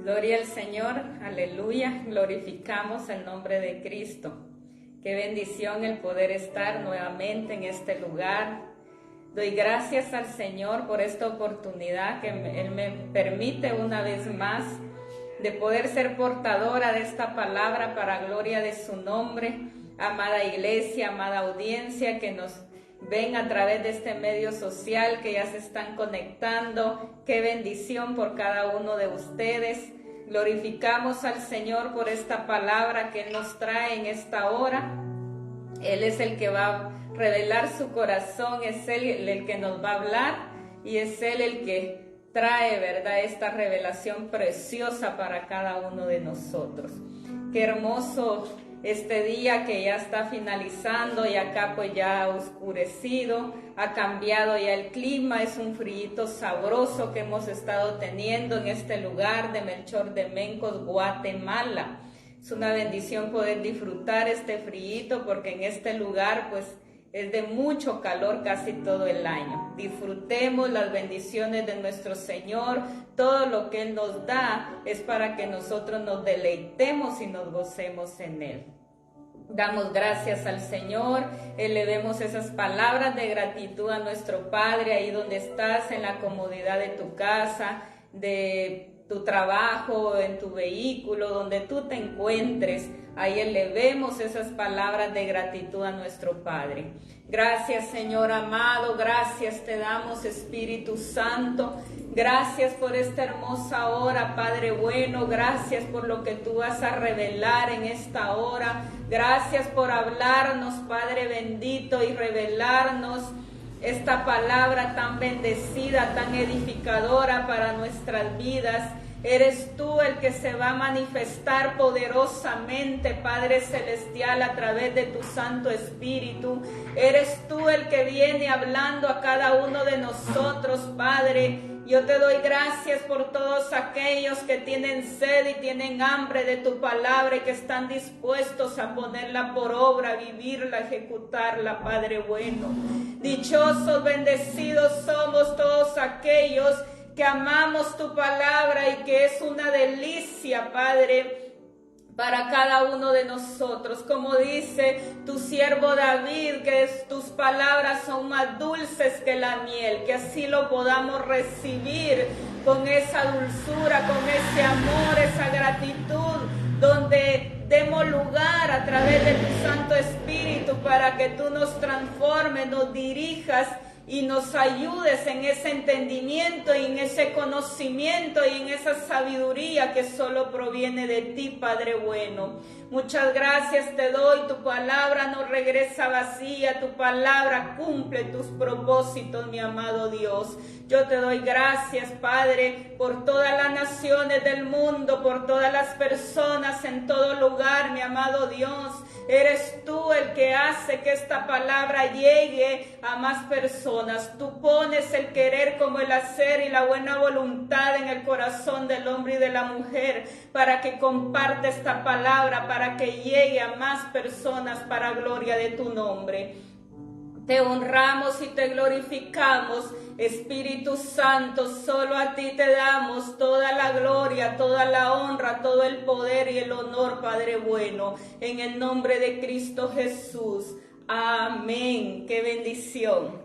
Gloria al Señor, aleluya, glorificamos el nombre de Cristo. Qué bendición el poder estar nuevamente en este lugar. Doy gracias al Señor por esta oportunidad que Él me permite una vez más de poder ser portadora de esta palabra para gloria de su nombre. Amada iglesia, amada audiencia que nos ven a través de este medio social, que ya se están conectando. Qué bendición por cada uno de ustedes. Glorificamos al Señor por esta palabra que Él nos trae en esta hora. Él es el que va a revelar su corazón, es Él el que nos va a hablar y es Él el que trae, ¿verdad?, esta revelación preciosa para cada uno de nosotros. Qué hermoso este día que ya está finalizando y acá pues ya ha oscurecido, ha cambiado ya el clima, es un frío sabroso que hemos estado teniendo en este lugar de Melchor de Mencos, Guatemala. Es una bendición poder disfrutar este frío porque en este lugar pues es de mucho calor casi todo el año. Disfrutemos las bendiciones de nuestro Señor. Todo lo que Él nos da es para que nosotros nos deleitemos y nos gocemos en Él. Damos gracias al Señor, elevemos esas palabras de gratitud a nuestro Padre ahí donde estás, en la comodidad de tu casa, de tu trabajo, en tu vehículo, donde tú te encuentres. Ahí elevemos esas palabras de gratitud a nuestro Padre. Gracias, Señor amado, gracias te damos, Espíritu Santo. Gracias por esta hermosa hora, Padre bueno. Gracias por lo que tú vas a revelar en esta hora. Gracias por hablarnos, Padre bendito, y revelarnos esta palabra tan bendecida, tan edificadora para nuestras vidas. Eres tú el que se va a manifestar poderosamente, Padre Celestial, a través de tu Santo Espíritu. Eres tú el que viene hablando a cada uno de nosotros, Padre. Yo te doy gracias por todos aquellos que tienen sed y tienen hambre de tu palabra y que están dispuestos a ponerla por obra, vivirla, ejecutarla, Padre bueno. Dichosos, bendecidos somos todos aquellos que amamos tu palabra y que es una delicia, Padre, para cada uno de nosotros. Como dice tu siervo David, que tus palabras son más dulces que la miel, que así lo podamos recibir con esa dulzura, con ese amor, esa gratitud, donde demos lugar a través de tu Santo Espíritu para que tú nos transformes, nos dirijas y nos ayudes en ese entendimiento y en ese conocimiento y en esa sabiduría que solo proviene de ti, Padre bueno. Muchas gracias te doy, tu palabra no regresa vacía, tu palabra cumple tus propósitos, mi amado Dios. Yo te doy gracias, Padre, por todas las naciones del mundo, por todas las personas en todo lugar, mi amado Dios. Eres tú el que hace que esta palabra llegue a más personas. Tú pones el querer como el hacer y la buena voluntad en el corazón del hombre y de la mujer para que comparte esta palabra, para que llegue a más personas para gloria de tu nombre. Te honramos y te glorificamos, Espíritu Santo. Solo a ti te damos toda la gloria, toda la honra, todo el poder y el honor, Padre bueno, en el nombre de Cristo Jesús. Amén. Qué bendición.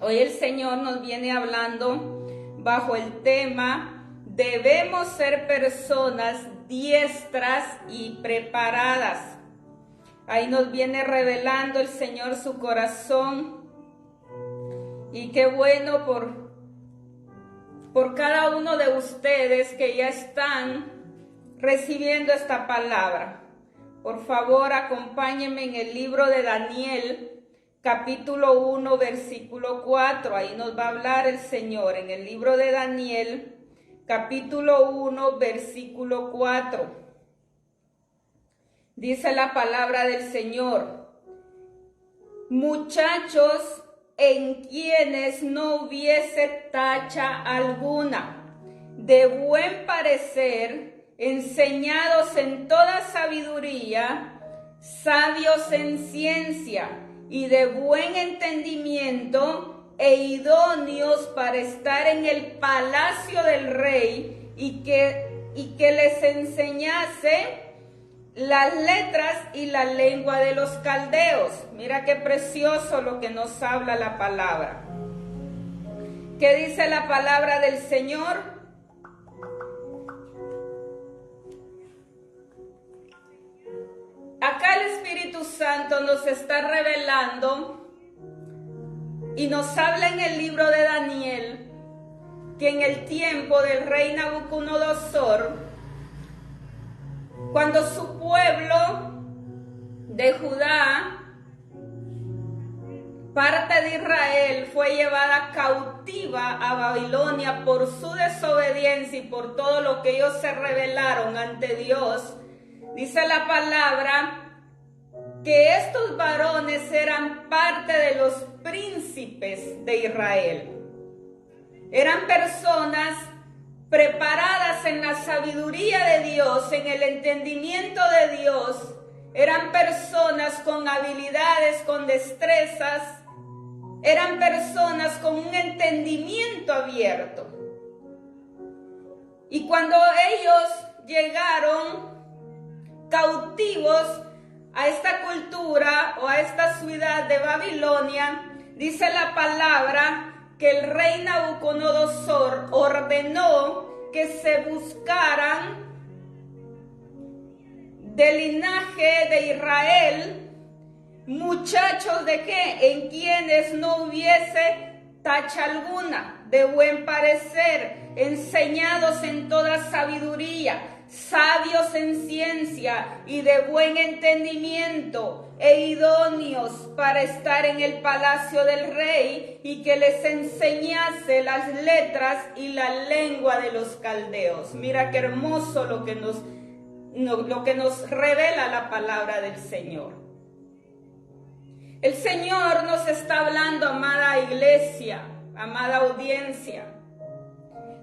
Hoy el Señor nos viene hablando bajo el tema: debemos ser personas diestras y preparadas. Ahí nos viene revelando el Señor su corazón. Y qué bueno por cada uno de ustedes que ya están recibiendo esta palabra. Por favor, acompáñenme en el libro de Daniel, capítulo 1, versículo 4. Ahí nos va a hablar el Señor en el libro de Daniel, capítulo 1, versículo 4. Dice la palabra del Señor: muchachos en quienes no hubiese tacha alguna, de buen parecer, enseñados en toda sabiduría, sabios en ciencia y de buen entendimiento, e idóneos para estar en el palacio del rey, y que y que les enseñase las letras y la lengua de los caldeos. Mira qué precioso lo que nos habla la palabra. ¿Qué dice la palabra del Señor? Acá el Espíritu Santo nos está revelando y nos habla en el libro de Daniel que en el tiempo del rey Nabucodonosor, cuando su pueblo de Judá, parte de Israel, fue llevada cautiva a Babilonia por su desobediencia y por todo lo que ellos se rebelaron ante Dios, dice la palabra que estos varones eran parte de los príncipes de Israel. Eran personas preparadas en la sabiduría de Dios, en el entendimiento de Dios. Eran personas con habilidades, con destrezas. Eran personas con un entendimiento abierto. Y cuando ellos llegaron cautivos a esta cultura o a esta ciudad de Babilonia, dice la palabra que el rey Nabucodonosor ordenó que se buscaran del linaje de Israel muchachos de qué, en quienes no hubiese tacha alguna, de buen parecer, enseñados en toda sabiduría, sabios en ciencia y de buen entendimiento, e idóneos para estar en el palacio del rey, y que les enseñase las letras y la lengua de los caldeos. Mira qué hermoso lo que nos revela la palabra del Señor. El Señor nos está hablando, amada iglesia, amada audiencia.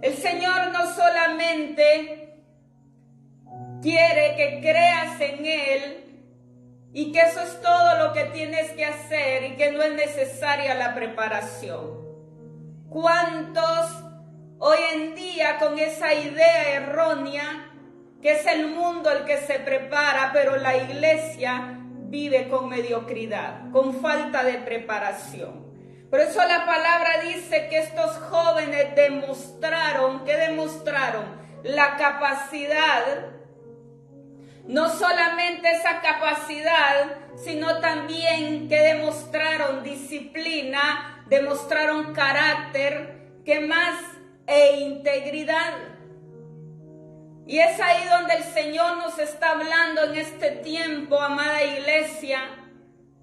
El Señor no solamente quiere que creas en Él y que eso es todo lo que tienes que hacer y que no es necesaria la preparación. ¿Cuántos hoy en día con esa idea errónea que es el mundo el que se prepara, pero la iglesia vive con mediocridad, con falta de preparación? Por eso la palabra dice que estos jóvenes demostraron la capacidad, no solamente esa capacidad, sino también que demostraron disciplina, demostraron carácter, ¿qué más? E integridad. Y es ahí donde el Señor nos está hablando en este tiempo, amada iglesia,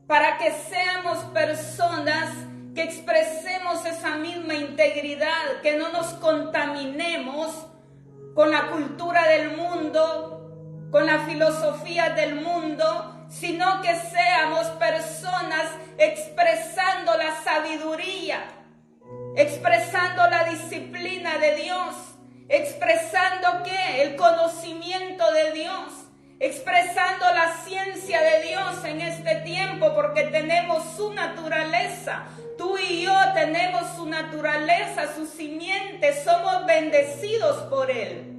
para que seamos personas que expresemos esa misma integridad, que no nos contaminemos con la cultura del mundo, con la filosofía del mundo, sino que seamos personas expresando la sabiduría, expresando la disciplina de Dios, expresando ¿qué? El conocimiento de Dios, expresando la ciencia de Dios en este tiempo, porque tenemos su naturaleza. Tú y yo tenemos su naturaleza, su simiente, somos bendecidos por Él.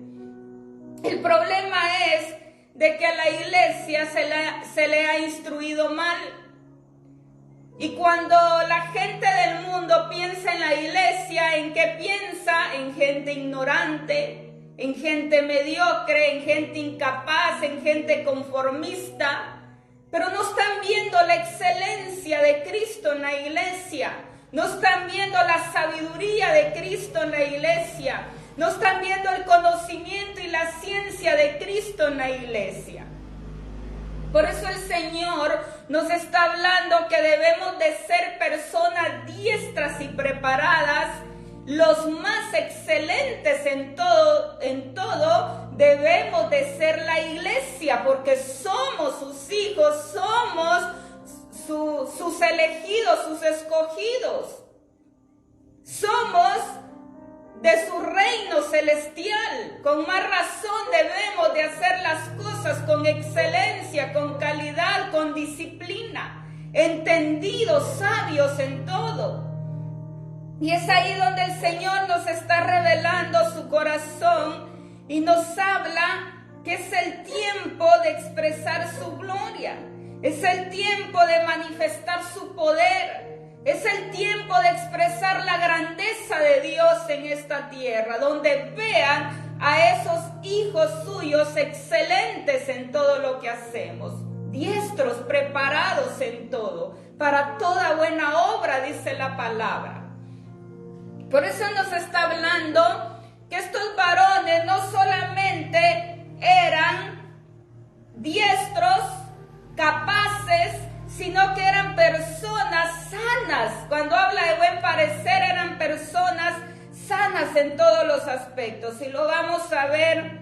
El problema es de que a la iglesia se le ha instruido mal. Y cuando la gente del mundo piensa en la iglesia, ¿en qué piensa? En gente ignorante, en gente mediocre, en gente incapaz, en gente conformista. Pero no están viendo la excelencia de Cristo en la iglesia. No están viendo la sabiduría de Cristo en la iglesia. No están viendo el conocimiento y la ciencia de Cristo en la iglesia. Por eso el Señor nos está hablando que debemos de ser personas diestras y preparadas, los más excelentes en todo debemos de ser la iglesia, porque somos sus hijos, somos sus elegidos, sus escogidos. Somos de su reino celestial. Con más razón debemos de hacer las cosas con excelencia, con calidad, con disciplina, entendidos, sabios en todo. Y es ahí donde el Señor nos está revelando su corazón y nos habla que es el tiempo de expresar su gloria, es el tiempo de manifestar su poder, es el tiempo de expresar la grandeza de Dios en esta tierra, donde vean a esos hijos suyos excelentes en todo lo que hacemos, diestros, preparados en todo, para toda buena obra, dice la palabra. Por eso nos está hablando que estos varones no solamente eran diestros, capaces, sino que eran personas sanas. Cuando habla de buen parecer, eran personas sanas en todos los aspectos. Y lo vamos a ver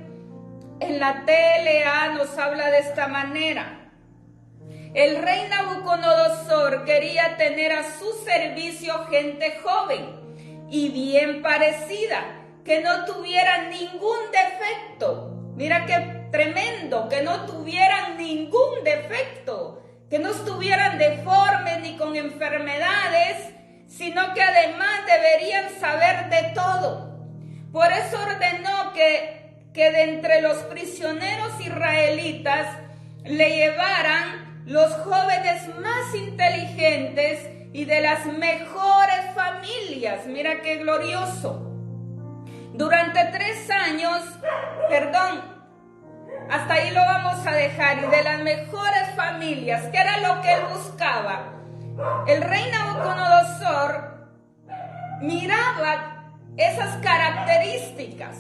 en la TLA, nos habla de esta manera. El rey Nabucodonosor quería tener a su servicio gente joven y bien parecida, que no tuvieran ningún defecto. Mira qué tremendo, que no tuvieran ningún defecto, que no estuvieran deformes ni con enfermedades, sino que además deberían saber de todo. Por eso ordenó que de entre los prisioneros israelitas le llevaran los jóvenes más inteligentes y de las mejores familias. Mira qué glorioso. Durante 3 años, hasta ahí lo vamos a dejar, y de las mejores familias, que era lo que él buscaba. El rey Nabucodonosor miraba esas características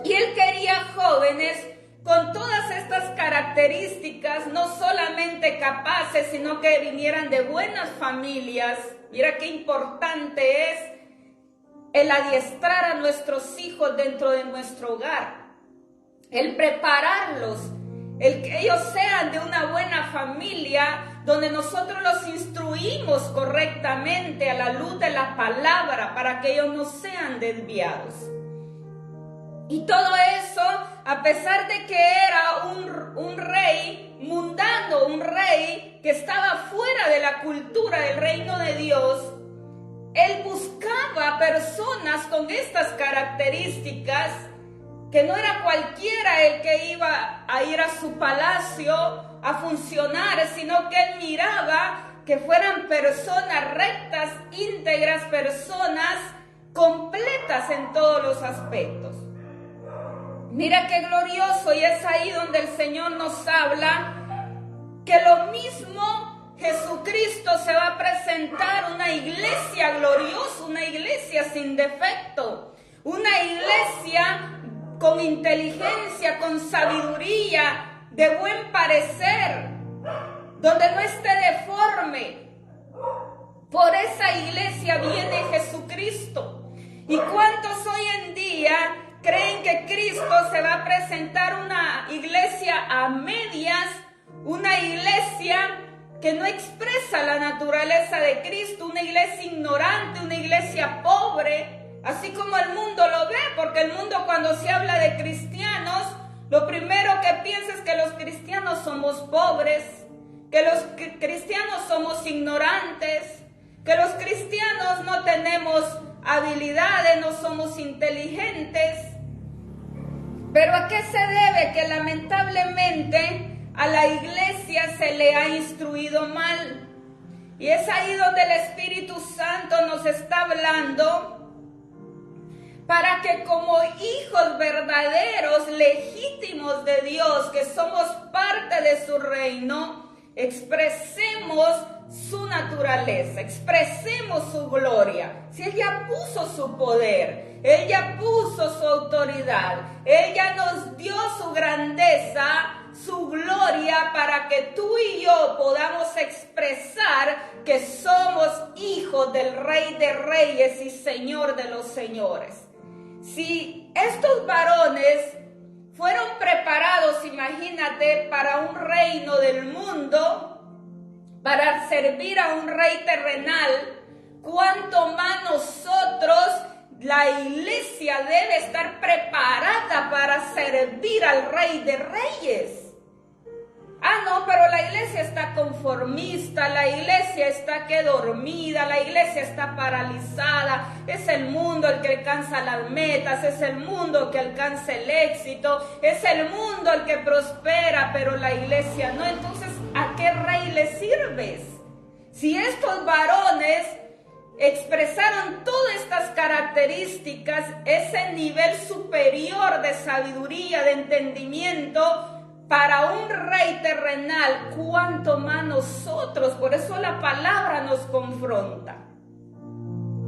y él quería jóvenes con todas estas características, no solamente capaces, sino que vinieran de buenas familias. Mira qué importante es el adiestrar a nuestros hijos dentro de nuestro hogar, el prepararlos, el que ellos sean de una buena familia, donde nosotros los instruimos correctamente a la luz de la palabra, para que ellos no sean desviados. Y todo eso, a pesar de que era un rey mundano, un rey que estaba fuera de la cultura del reino de Dios, él buscaba personas con estas características, que no era cualquiera el que iba a ir a su palacio a funcionar, sino que él miraba que fueran personas rectas, íntegras, personas completas en todos los aspectos. Mira qué glorioso, y es ahí donde el Señor nos habla que lo mismo Jesucristo se va a presentar, una iglesia gloriosa, una iglesia sin defecto, una iglesia con inteligencia, con sabiduría, de buen parecer, donde no esté deforme. Por esa iglesia viene Jesucristo. ¿Y cuántos hoy en día creen que Cristo se va a presentar una iglesia a medias, una iglesia que no expresa la naturaleza de Cristo, una iglesia ignorante, una iglesia pobre, así como el mundo lo ve? Porque el mundo, cuando se habla de cristianos, lo primero que piensa es que los cristianos somos pobres, que los cristianos somos ignorantes, que los cristianos no tenemos habilidades, no somos inteligentes. ¿Pero a qué se debe? Que lamentablemente a la iglesia se le ha instruido mal. Y es ahí donde el Espíritu Santo nos está hablando, para que como hijos verdaderos, legítimos de Dios, que somos parte de su reino, expresemos su naturaleza, expresemos su gloria. Si Él ya puso su poder, Él ya puso su autoridad, Él ya nos dio su grandeza, su gloria, para que tú y yo podamos expresar que somos hijos del Rey de Reyes y Señor de los Señores. Si estos varones fueron preparados, imagínate, para un reino del mundo, para servir a un rey terrenal, cuánto más nosotros, la iglesia, debe estar preparada para servir al Rey de Reyes. Ah, no, pero la iglesia está conformista, la iglesia está que dormida, la iglesia está paralizada, es el mundo el que alcanza las metas, es el mundo el que alcanza el éxito, es el mundo el que prospera, pero la iglesia no. Entonces, ¿a qué rey le sirves? Si estos varones expresaron todas estas características, ese nivel superior de sabiduría, de entendimiento, para un rey terrenal, cuánto más nosotros. Por eso la palabra nos confronta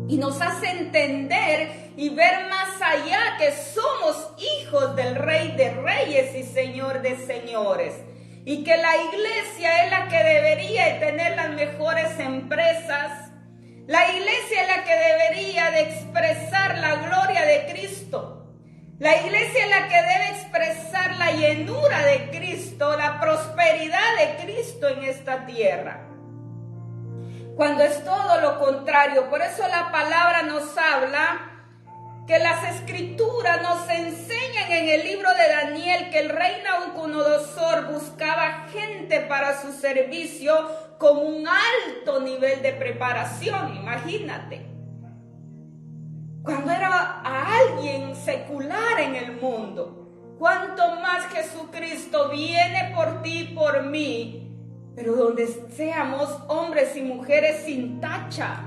y nos hace entender y ver más allá que somos hijos del Rey de Reyes y Señor de Señores, y que la iglesia es la que debería tener las mejores empresas. La iglesia es la que debería de expresar la gloria de Cristo. La iglesia es la que debe expresar la llenura de Cristo, la prosperidad de Cristo en esta tierra. Cuando es todo lo contrario. Por eso la palabra nos habla que las escrituras nos enseñan en el libro de Daniel que el rey Nabucodonosor buscaba gente para su servicio con un alto nivel de preparación. Imagínate. Cuando era a alguien secular en el mundo, cuánto más Jesucristo viene por ti y por mí, pero donde seamos hombres y mujeres sin tacha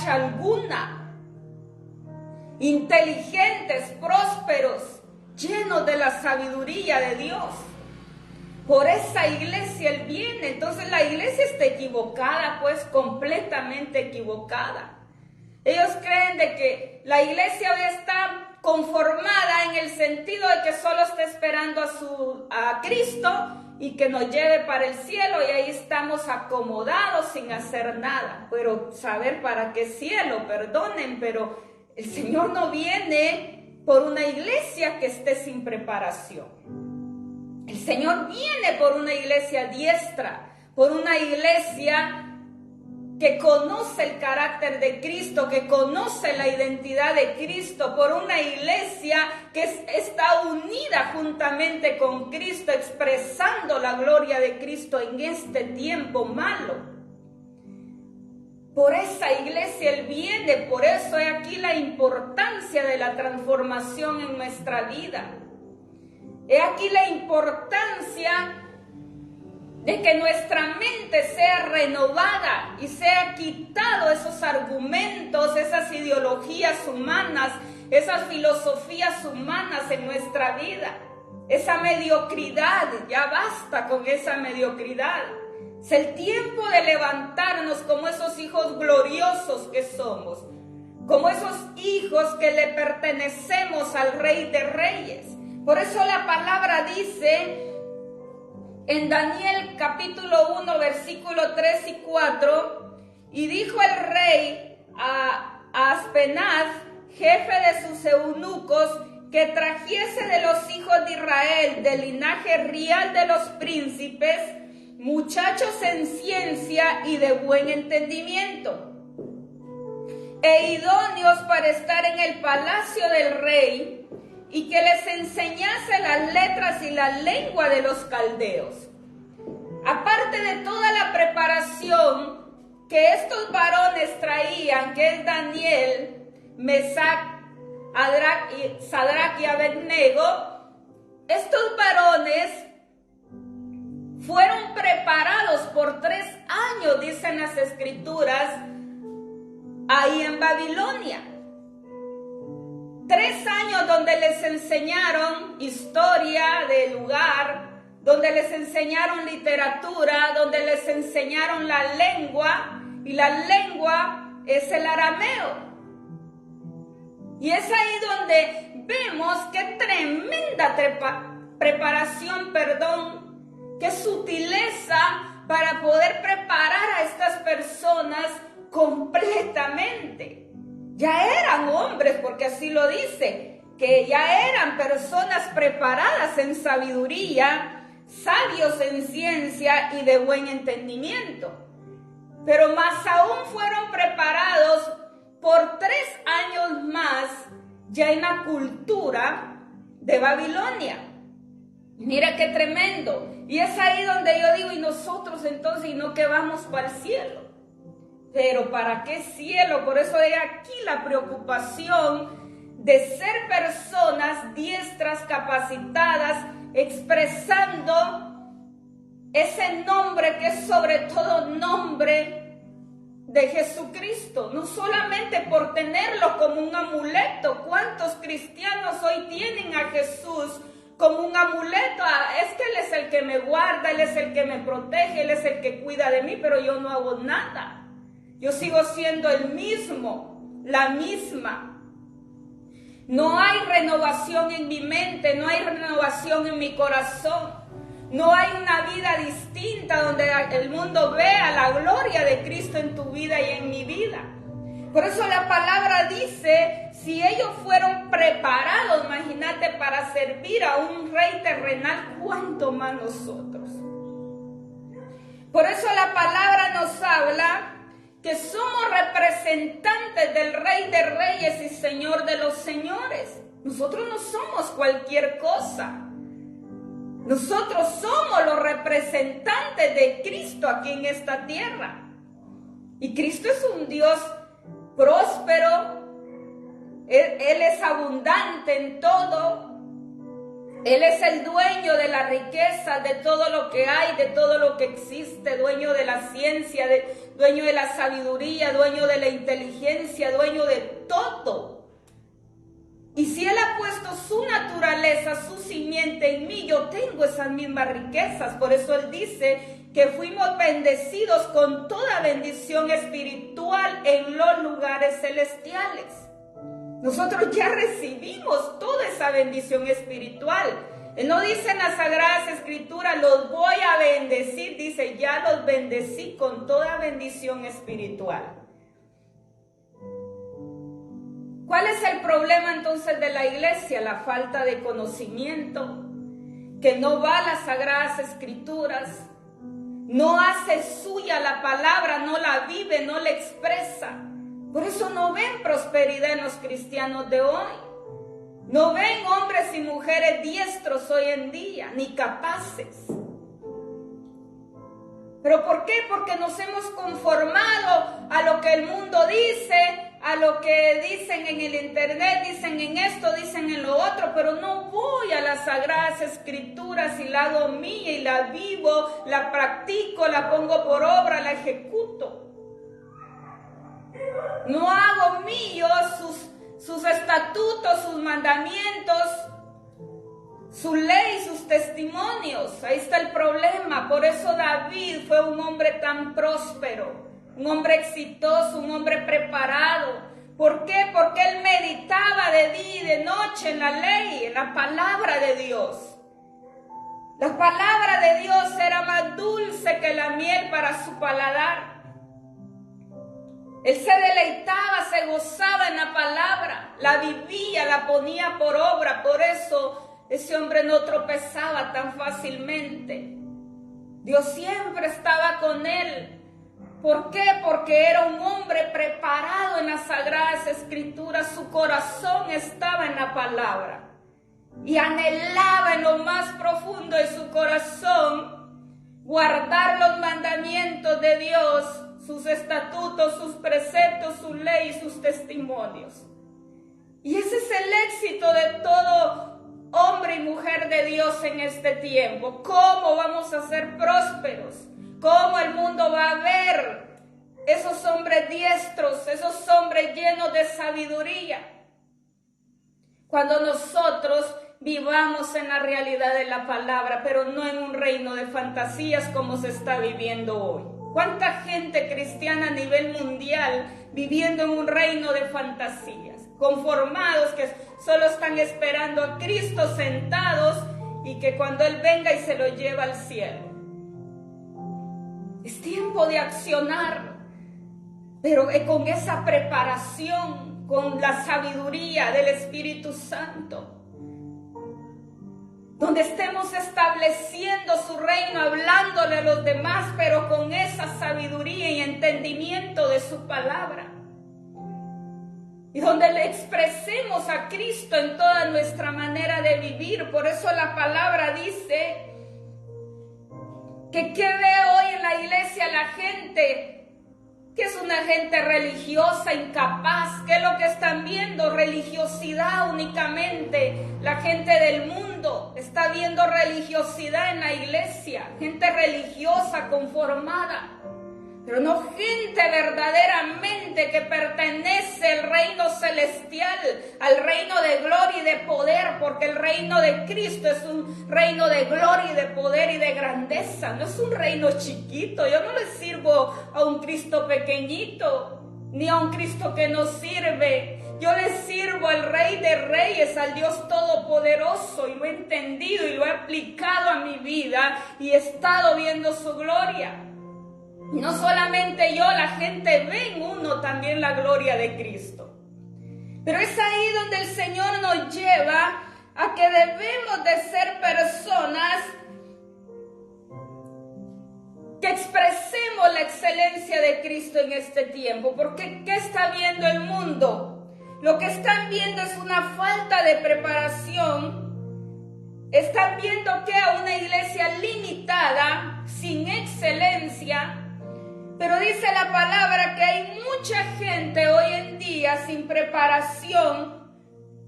alguna, inteligentes, prósperos, llenos de la sabiduría de Dios. Por esa iglesia Él viene. Entonces la iglesia está equivocada, pues completamente equivocada. Ellos creen de que la iglesia hoy está conformada en el sentido de que solo está esperando a Cristo y que nos lleve para el cielo, y ahí estamos acomodados sin hacer nada. Pero saber para qué cielo, perdonen, pero el Señor no viene por una iglesia que esté sin preparación. El Señor viene por una iglesia diestra, por una iglesia que conoce el carácter de Cristo, que conoce la identidad de Cristo, por una iglesia que está unida juntamente con Cristo, expresando la gloria de Cristo en este tiempo malo. Por esa iglesia Él viene. Por eso hay aquí la importancia de la transformación en nuestra vida. He aquí la importancia de que nuestra mente sea renovada y sea quitado esos argumentos, esas ideologías humanas, esas filosofías humanas en nuestra vida. Esa mediocridad, ya basta con esa mediocridad. Es el tiempo de levantarnos como esos hijos gloriosos que somos, como esos hijos que le pertenecemos al Rey de Reyes. Por eso la palabra dice en Daniel capítulo 1, versículo 3 y 4, y dijo el rey a Aspenaz, jefe de sus eunucos, que trajese de los hijos de Israel, del linaje real de los príncipes, muchachos en ciencia y de buen entendimiento, e idóneos para estar en el palacio del rey, y que les enseñase las letras y la lengua de los caldeos. Aparte de toda la preparación que estos varones traían, que es Daniel, Mesac, Sadrach y Abednego, estos varones fueron preparados por 3 años, dicen las escrituras, ahí en Babilonia. 3 años donde les enseñaron historia del lugar, donde les enseñaron literatura, donde les enseñaron la lengua, y la lengua es el arameo. Y es ahí donde vemos qué tremenda preparación, qué sutileza para poder preparar a estas personas completamente. Ya eran hombres, porque así lo dice, que ya eran personas preparadas en sabiduría, sabios en ciencia y de buen entendimiento. Pero más aún fueron preparados por 3 años más ya en la cultura de Babilonia. Mira qué tremendo. Y es ahí donde yo digo, y nosotros entonces, y no que vamos para el cielo. Pero ¿para qué cielo? Por eso hay aquí la preocupación de ser personas diestras, capacitadas, expresando ese nombre que es sobre todo nombre de Jesucristo. No solamente por tenerlo como un amuleto. ¿Cuántos cristianos hoy tienen a Jesús como un amuleto? Es que Él es el que me guarda, Él es el que me protege, Él es el que cuida de mí, pero yo no hago nada. Yo sigo siendo el mismo, la misma. No hay renovación en mi mente, no hay renovación en mi corazón. No hay una vida distinta donde el mundo vea la gloria de Cristo en tu vida y en mi vida. Por eso la palabra dice, si ellos fueron preparados, imagínate, para servir a un rey terrenal, ¿cuánto más nosotros? Por eso la palabra nos habla que somos representantes del Rey de Reyes y Señor de los Señores. Nosotros no somos cualquier cosa. Nosotros somos los representantes de Cristo aquí en esta tierra. Y Cristo es un Dios próspero. Él es abundante en todo. Él es el dueño de la riqueza, de todo lo que hay, de todo lo que existe, dueño de la ciencia, dueño de la sabiduría, dueño de la inteligencia, dueño de todo. Y si Él ha puesto su naturaleza, su simiente en mí, yo tengo esas mismas riquezas. Por eso Él dice que fuimos bendecidos con toda bendición espiritual en los lugares celestiales. Nosotros ya recibimos toda esa bendición espiritual. Él no dice en las Sagradas Escrituras, los voy a bendecir. Dice, ya los bendecí con toda bendición espiritual. ¿Cuál es el problema entonces de la iglesia? La falta de conocimiento, que no va a las Sagradas Escrituras, no hace suya la palabra, no la vive, no la expresa. Por eso no ven prosperidad en los cristianos de hoy. No ven hombres y mujeres diestros hoy en día, ni capaces. ¿Pero por qué? Porque nos hemos conformado a lo que el mundo dice, a lo que dicen en el internet, dicen en esto, dicen en lo otro, pero no voy a las Sagradas Escrituras y la hago mía y la vivo, la practico, la pongo por obra, la ejecuto. No hago míos sus estatutos, sus mandamientos, su ley, sus testimonios. Ahí está el problema. Por eso David fue un hombre tan próspero, un hombre exitoso, un hombre preparado. ¿Por qué? Porque él meditaba de día y de noche en la ley, en la palabra de Dios. La palabra de Dios era más dulce que la miel para su paladar. Él se deleitaba, se gozaba en la palabra, la vivía, la ponía por obra. Por eso ese hombre no tropezaba tan fácilmente. Dios siempre estaba con él. ¿Por qué? Porque era un hombre preparado en las Sagradas Escrituras. Su corazón estaba en la palabra y anhelaba en lo más profundo de su corazón guardar los mandamientos de Dios, sus estatutos, sus preceptos, su ley y sus testimonios. Y ese es el éxito de todo hombre y mujer de Dios en este tiempo. ¿Cómo vamos a ser prósperos? ¿Cómo el mundo va a ver esos hombres diestros, esos hombres llenos de sabiduría? Cuando nosotros vivamos en la realidad de la palabra, pero no en un reino de fantasías como se está viviendo hoy. ¿Cuánta gente cristiana a nivel mundial viviendo en un reino de fantasías? Conformados, que solo están esperando a Cristo sentados y que cuando Él venga y se lo lleva al cielo. Es tiempo de accionar, pero con esa preparación, con la sabiduría del Espíritu Santo. Donde estemos estableciendo su reino, hablándole a los demás, pero con esa sabiduría y entendimiento de su palabra. y donde le expresemos a Cristo en toda nuestra manera de vivir. Por eso la palabra dice que ¿qué ve hoy en la iglesia la gente? Que es una gente religiosa, incapaz. ¿Qué es lo que están viendo? Religiosidad únicamente. La gente del mundo está viendo religiosidad en la iglesia. Gente religiosa, conformada. Pero no gente verdaderamente que pertenece al reino celestial, al reino de gloria y de poder, porque el reino de Cristo es un reino de gloria y de poder y de grandeza. No es un reino chiquito. Yo no le sirvo a un Cristo pequeñito, ni a un Cristo que no sirve. Yo le sirvo al Rey de Reyes, al Dios Todopoderoso, y lo he entendido y lo he aplicado a mi vida y he estado viendo su gloria. No solamente yo, la gente ve en uno también la gloria de Cristo. Pero es ahí donde el Señor nos lleva a que debemos de ser personas que expresemos la excelencia de Cristo en este tiempo. Porque ¿qué está viendo el mundo? Lo que están viendo es una falta de preparación. Están viendo que a una iglesia limitada, sin excelencia. Pero dice la palabra que hay mucha gente hoy en día sin preparación,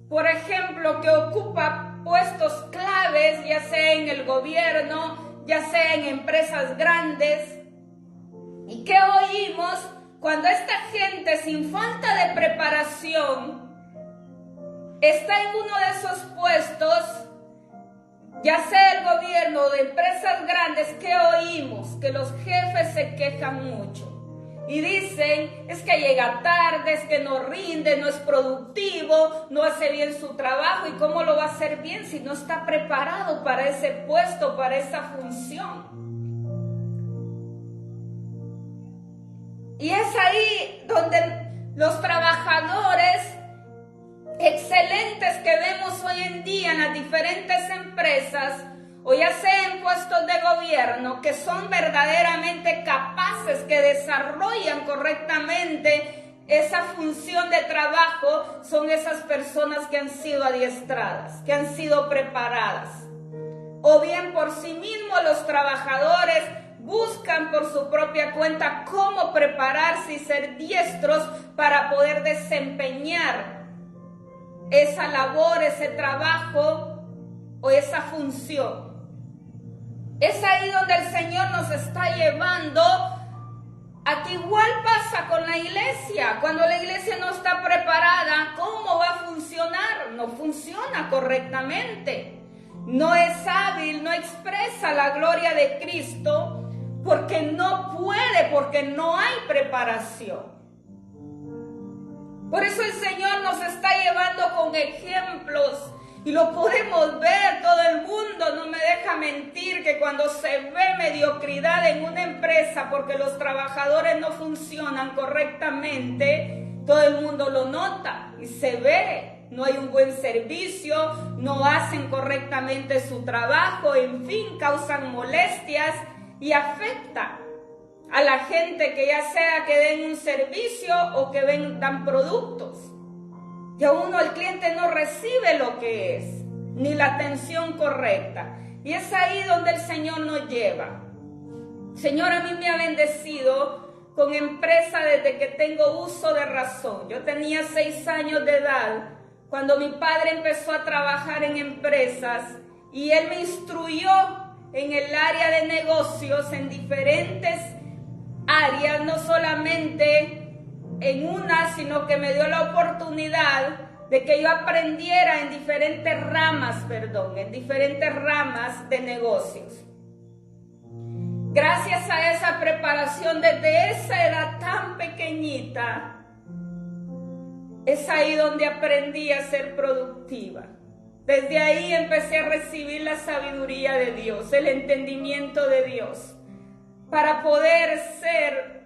por ejemplo, que ocupa puestos claves, ya sea en el gobierno, ya sea en empresas grandes. ¿Y qué oímos? Cuando esta gente sin falta de preparación está en uno de esos puestos, ya sea el gobierno o de empresas grandes, ¿qué oímos? Que los jefes se quejan mucho y dicen, es que llega tarde, es que no rinde, no es productivo, no hace bien su trabajo. ¿Y cómo lo va a hacer bien si no está preparado para ese puesto, para esa función? Y es ahí donde los trabajadores excelentes que vemos hoy en día en las diferentes empresas, o ya sea en puestos de gobierno, que son verdaderamente capaces, que desarrollan correctamente esa función de trabajo, son esas personas que han sido adiestradas, que han sido preparadas. O bien por sí mismos los trabajadores buscan por su propia cuenta cómo prepararse y ser diestros para poder desempeñar esa labor, ese trabajo o esa función. Es ahí donde el Señor nos está llevando a que igual pasa con la iglesia. Cuando la iglesia no está preparada, ¿cómo va a funcionar? No funciona correctamente. No es hábil, no expresa la gloria de Cristo porque no puede, porque no hay preparación. Por eso el Señor nos está llevando con ejemplos y lo podemos ver. Todo el mundo no me deja mentir que cuando se ve mediocridad en una empresa porque los trabajadores no funcionan correctamente, todo el mundo lo nota y se ve. No hay un buen servicio, no hacen correctamente su trabajo, en fin, causan molestias y afectan a la gente que ya sea que den un servicio o que vendan productos. Y a uno, el cliente, no recibe lo que es, ni la atención correcta. Y es ahí donde el Señor nos lleva. Señor, a mí me ha bendecido con empresa desde que tengo uso de razón. Yo tenía 6 años de edad cuando mi padre empezó a trabajar en empresas y él me instruyó en el área de negocios en diferentes áreas, no solamente en una, sino que me dio la oportunidad de que yo aprendiera en diferentes ramas de negocios. Gracias a esa preparación desde esa edad tan pequeñita, es ahí donde aprendí a ser productiva. Desde ahí empecé a recibir la sabiduría de Dios, el entendimiento de Dios, para poder ser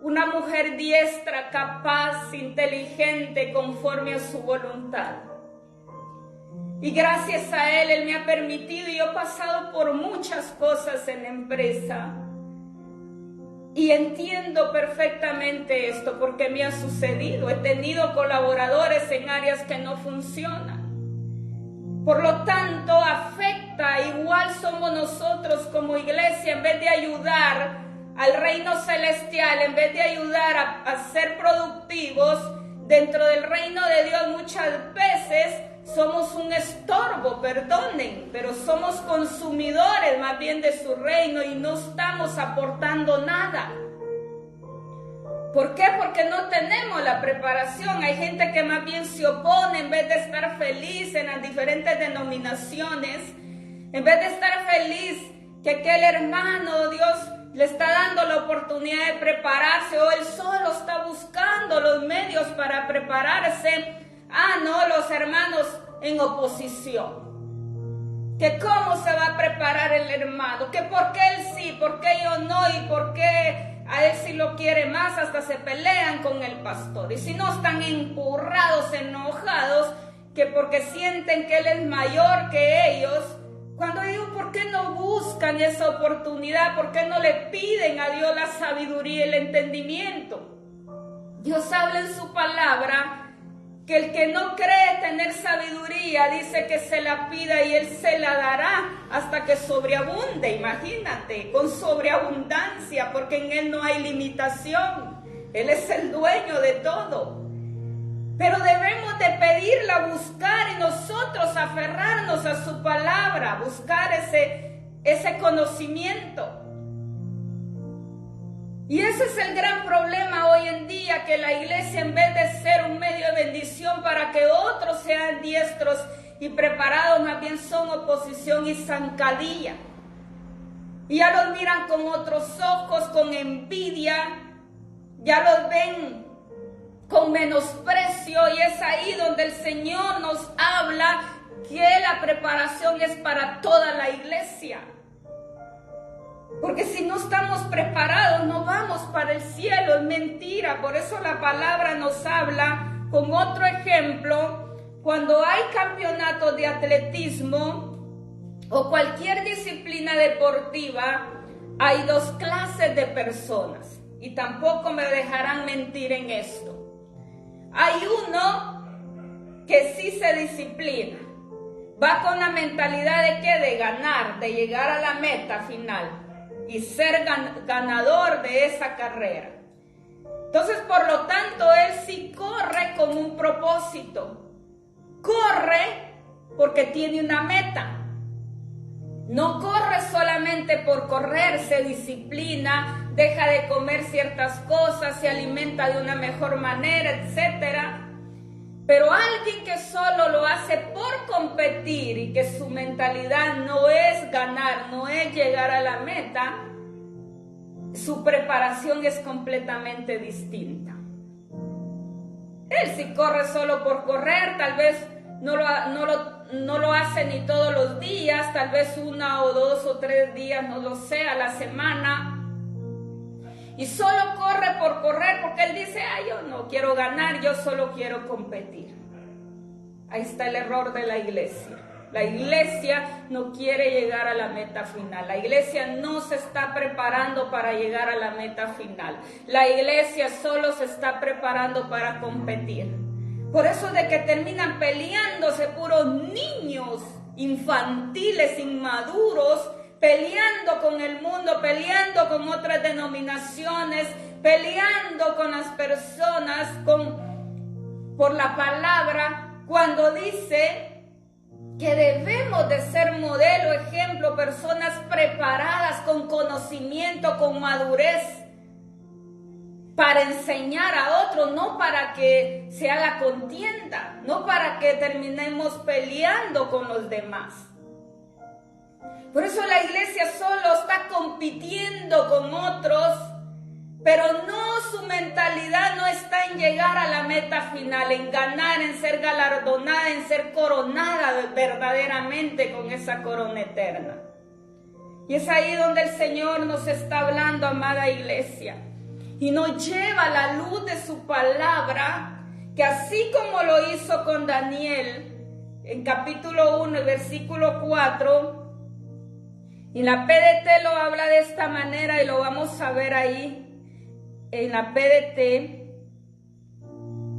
una mujer diestra, capaz, inteligente, conforme a su voluntad. Y gracias a Él me ha permitido, y yo he pasado por muchas cosas en la empresa, Y entiendo perfectamente esto porque me ha sucedido. He tenido colaboradores en áreas que no funcionan. Por lo tanto, afecta. Igual somos nosotros como iglesia, en vez de ayudar al reino celestial, en vez de ayudar a ser productivos dentro del reino de Dios, muchas veces somos un estorbo, perdonen, pero somos consumidores más bien de su reino y no estamos aportando nada. ¿Por qué? Porque no tenemos la preparación. Hay gente que más bien se opone en vez de estar feliz en las diferentes denominaciones, en vez de estar feliz que aquel hermano, Dios le está dando la oportunidad de prepararse, o él solo está buscando los medios para prepararse. No, los hermanos en oposición. Que cómo se va a preparar el hermano, que por qué él sí, por qué yo no, y por qué a él sí lo quiere más, hasta se pelean con el pastor. Y si no, están empurrados, enojados, que porque sienten que él es mayor que ellos. Cuando digo, ¿por qué no buscan esa oportunidad? ¿Por qué no le piden a Dios la sabiduría y el entendimiento? Dios habla en su palabra que el que no cree tener sabiduría, dice que se la pida y él se la dará hasta que sobreabunde. Imagínate, con sobreabundancia, porque en él no hay limitación. Él es el dueño de todo. Pero debemos de pedirla, buscar y nosotros aferrarnos a su palabra, buscar ese conocimiento. Y ese es el gran problema hoy en día, que la iglesia, en vez de ser un medio de bendición para que otros sean diestros y preparados, más bien son oposición y zancadilla. Y ya los miran con otros ojos, con envidia, ya los ven con menosprecio, y es ahí donde el Señor nos habla que la preparación es para toda la iglesia. Porque si no estamos preparados, no vamos para el cielo, es mentira. Por eso la palabra nos habla con otro ejemplo. Cuando hay campeonatos de atletismo o cualquier disciplina deportiva, hay dos clases de personas. Y tampoco me dejarán mentir en esto. Hay uno que sí se disciplina. Va con la mentalidad de ¿qué? De ganar, de llegar a la meta final y ser ganador de esa carrera. Entonces, por lo tanto, él sí corre con un propósito. Corre porque tiene una meta. No corre solamente por correr, se disciplina, deja de comer ciertas cosas, se alimenta de una mejor manera, etc. Pero alguien que solo lo hace por competir y que su mentalidad no es ganar, no es llegar a la meta, su preparación es completamente distinta. Él si corre solo por correr, tal vez no lo hace ni todos los días, tal vez 1 o 2 o 3 días, no lo sé, a la semana. Y solo corre por correr porque él dice, yo no quiero ganar, yo solo quiero competir. Ahí está el error de la iglesia. La iglesia no quiere llegar a la meta final. La iglesia no se está preparando para llegar a la meta final. La iglesia solo se está preparando para competir. Por eso de que terminan peleándose puros niños infantiles, inmaduros, peleando con el mundo, peleando con otras denominaciones, peleando con las personas por la palabra, cuando dice que debemos de ser modelo, ejemplo, personas preparadas con conocimiento, con madurez, para enseñar a otros, no para que se haga contienda, no para que terminemos peleando con los demás. Por eso la iglesia solo está compitiendo con otros, pero su mentalidad no está en llegar a la meta final, en ganar, en ser galardonada, en ser coronada verdaderamente con esa corona eterna. Y es ahí donde el Señor nos está hablando, amada iglesia, y nos lleva a la luz de su palabra, que así como lo hizo con Daniel, en capítulo 1, versículo 4, y la PDT lo habla de esta manera y lo vamos a ver ahí. en la PDT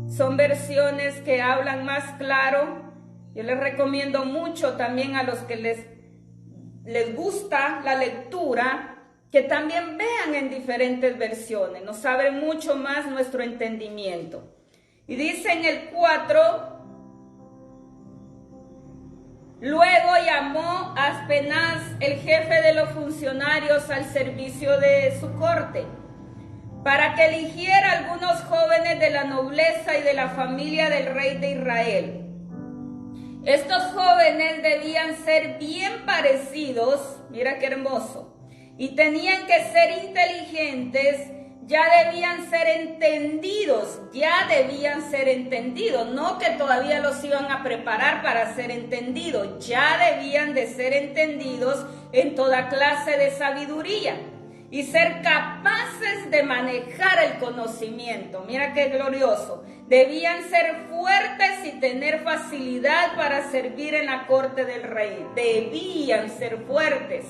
son versiones que hablan más claro. Yo les recomiendo mucho también a los que les gusta la lectura, que también vean en diferentes versiones. Nos abre mucho más nuestro entendimiento. Y dice en el 4, luego llamó a Aspenaz, el jefe de los funcionarios al servicio de su corte, para que eligiera algunos jóvenes de la nobleza y de la familia del rey de Israel. Estos jóvenes debían ser bien parecidos, mira qué hermoso, y tenían que ser inteligentes, ya debían ser entendidos, no que todavía los iban a preparar para ser entendidos, ya debían de ser entendidos en toda clase de sabiduría y ser capaces de manejar el conocimiento. Mira qué glorioso. Debían ser fuertes y tener facilidad para servir en la corte del rey. Debían ser fuertes,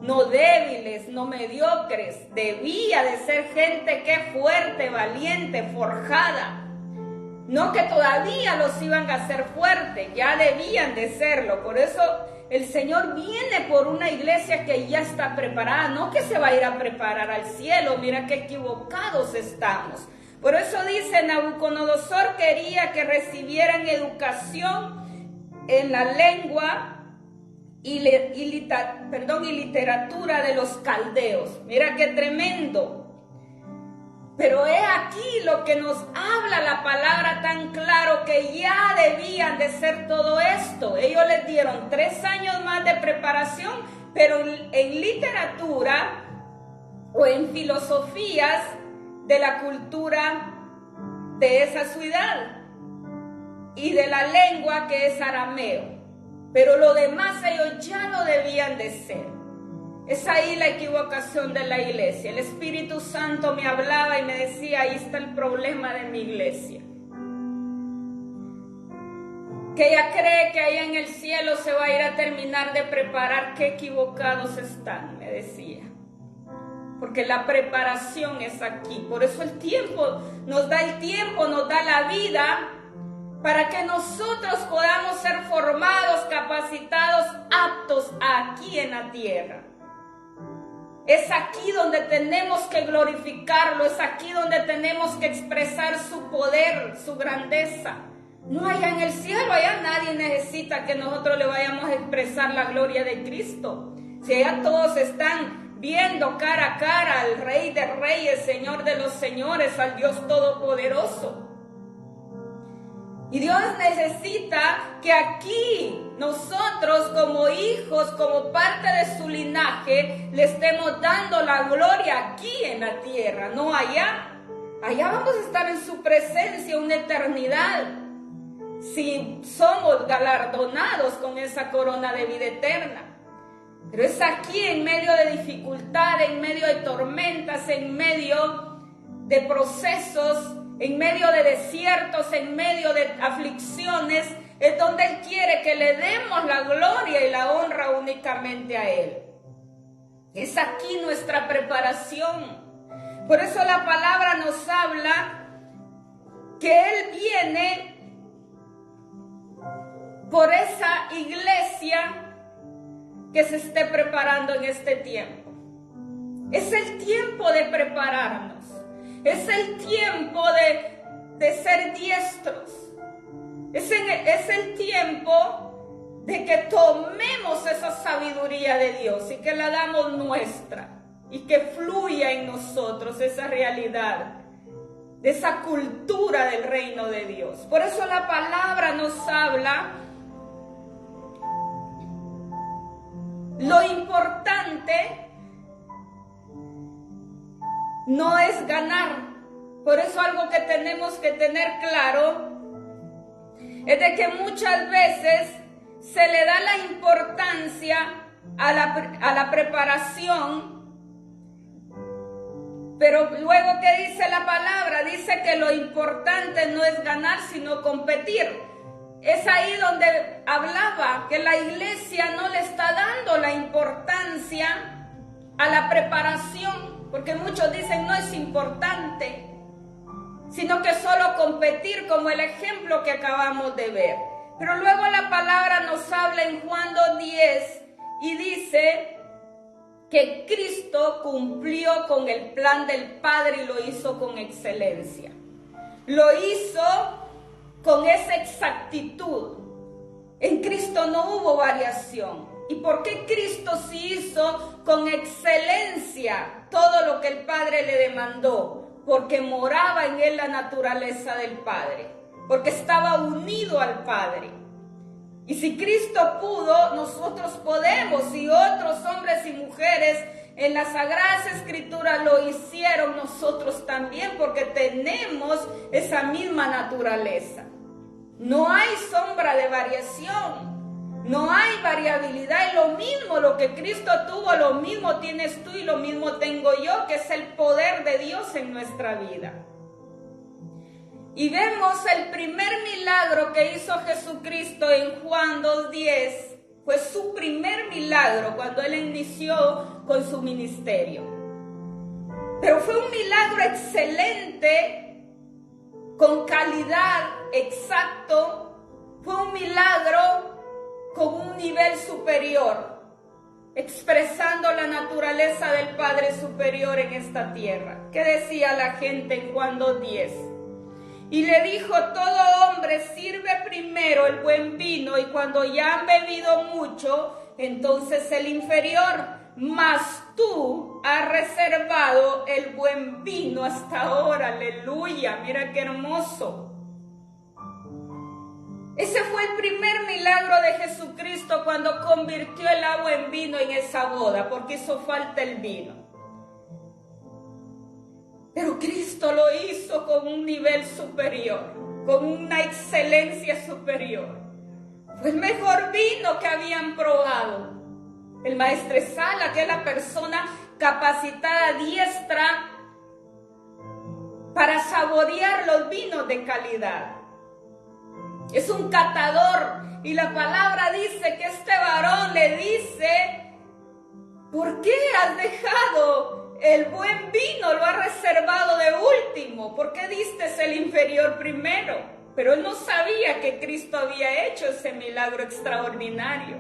no débiles, no mediocres. Debía de ser gente que fuerte, valiente, forjada. No que todavía los iban a hacer fuertes, ya debían de serlo. Por eso el Señor viene por una iglesia que ya está preparada, no que se va a ir a preparar al cielo. Mira qué equivocados estamos. Por eso dice, Nabucodonosor quería que recibieran educación en la lengua y literatura de los caldeos. Mira qué tremendo. Pero he aquí lo que nos habla la palabra tan claro, que ya debían de ser todo esto. Ellos les dieron 3 años más de preparación, pero en literatura o en filosofías de la cultura de esa ciudad y de la lengua que es arameo. Pero lo demás ellos ya lo debían de ser. Es ahí la equivocación de la iglesia. El Espíritu Santo me hablaba y me decía, ahí está el problema de mi iglesia. Que ella cree que allá en el cielo se va a ir a terminar de preparar. Qué equivocados están, me decía. Porque la preparación es aquí. Por eso el tiempo, nos da la vida, para que nosotros podamos ser formados, capacitados, aptos aquí en la tierra. Es aquí donde tenemos que glorificarlo, es aquí donde tenemos que expresar su poder, su grandeza. No allá en el cielo, allá nadie necesita que nosotros le vayamos a expresar la gloria de Cristo. Si allá todos están viendo cara a cara al Rey de Reyes, Señor de los Señores, al Dios Todopoderoso. Y Dios necesita que aquí nosotros como hijos, como parte de su linaje, le estemos dando la gloria aquí en la tierra, no allá. Allá vamos a estar en su presencia una eternidad, si somos galardonados con esa corona de vida eterna. Pero es aquí, en medio de dificultades, en medio de tormentas, en medio de procesos, en medio de desiertos, en medio de aflicciones, es donde Él quiere que le demos la gloria y la honra únicamente a Él. Es aquí nuestra preparación. Por eso la palabra nos habla que Él viene por esa iglesia que se esté preparando en este tiempo. Es el tiempo de prepararnos. Es el tiempo de ser diestros. Es el tiempo de que tomemos esa sabiduría de Dios y que la damos nuestra y que fluya en nosotros esa realidad, de esa cultura del reino de Dios. Por eso la palabra nos habla lo importante no es ganar. Por eso algo que tenemos que tener claro es de que muchas veces se le da la importancia a la preparación, pero luego ¿qué dice la palabra? Dice que lo importante no es ganar, sino competir. Es ahí donde hablaba que la iglesia no le está dando la importancia a la preparación. porque muchos dicen no es importante, sino que solo competir, como el ejemplo que acabamos de ver. Pero luego la palabra nos habla en Juan 2:10 y dice que Cristo cumplió con el plan del Padre y lo hizo con excelencia. Lo hizo con esa exactitud. En Cristo no hubo variación. ¿Y por qué Cristo sí hizo con excelencia todo lo que el Padre le demandó? Porque moraba en él la naturaleza del Padre, porque estaba unido al Padre. Y si Cristo pudo, nosotros podemos, y otros hombres y mujeres en las Sagradas Escrituras lo hicieron, nosotros también, porque tenemos esa misma naturaleza. No hay sombra de variación, no hay variabilidad, es lo mismo lo que Cristo tuvo, lo mismo tienes tú y lo mismo tengo yo, que es el poder de Dios en nuestra vida. Y vemos el primer milagro que hizo Jesucristo en Juan 2:10, fue su primer milagro cuando Él inició con su ministerio. Pero fue un milagro excelente, con calidad, exacto, fue un milagro con un nivel superior, expresando la naturaleza del Padre superior en esta tierra. ¿Qué decía la gente en Juan 2:10? Y le dijo, todo hombre sirve primero el buen vino y cuando ya han bebido mucho, entonces el inferior, mas tú has reservado el buen vino hasta ahora. Aleluya, mira qué hermoso. Ese fue el primer milagro de Jesucristo cuando convirtió el agua en vino en esa boda, porque hizo falta el vino. Pero Cristo lo hizo con un nivel superior, con una excelencia superior. Fue el mejor vino que habían probado. El maestresala, que es la persona capacitada, diestra, para saborear los vinos de calidad. Es un catador, y la palabra dice que este varón le dice, ¿por qué has dejado el buen vino, lo has reservado de último? ¿Por qué diste el inferior primero? Pero él no sabía que Cristo había hecho ese milagro extraordinario.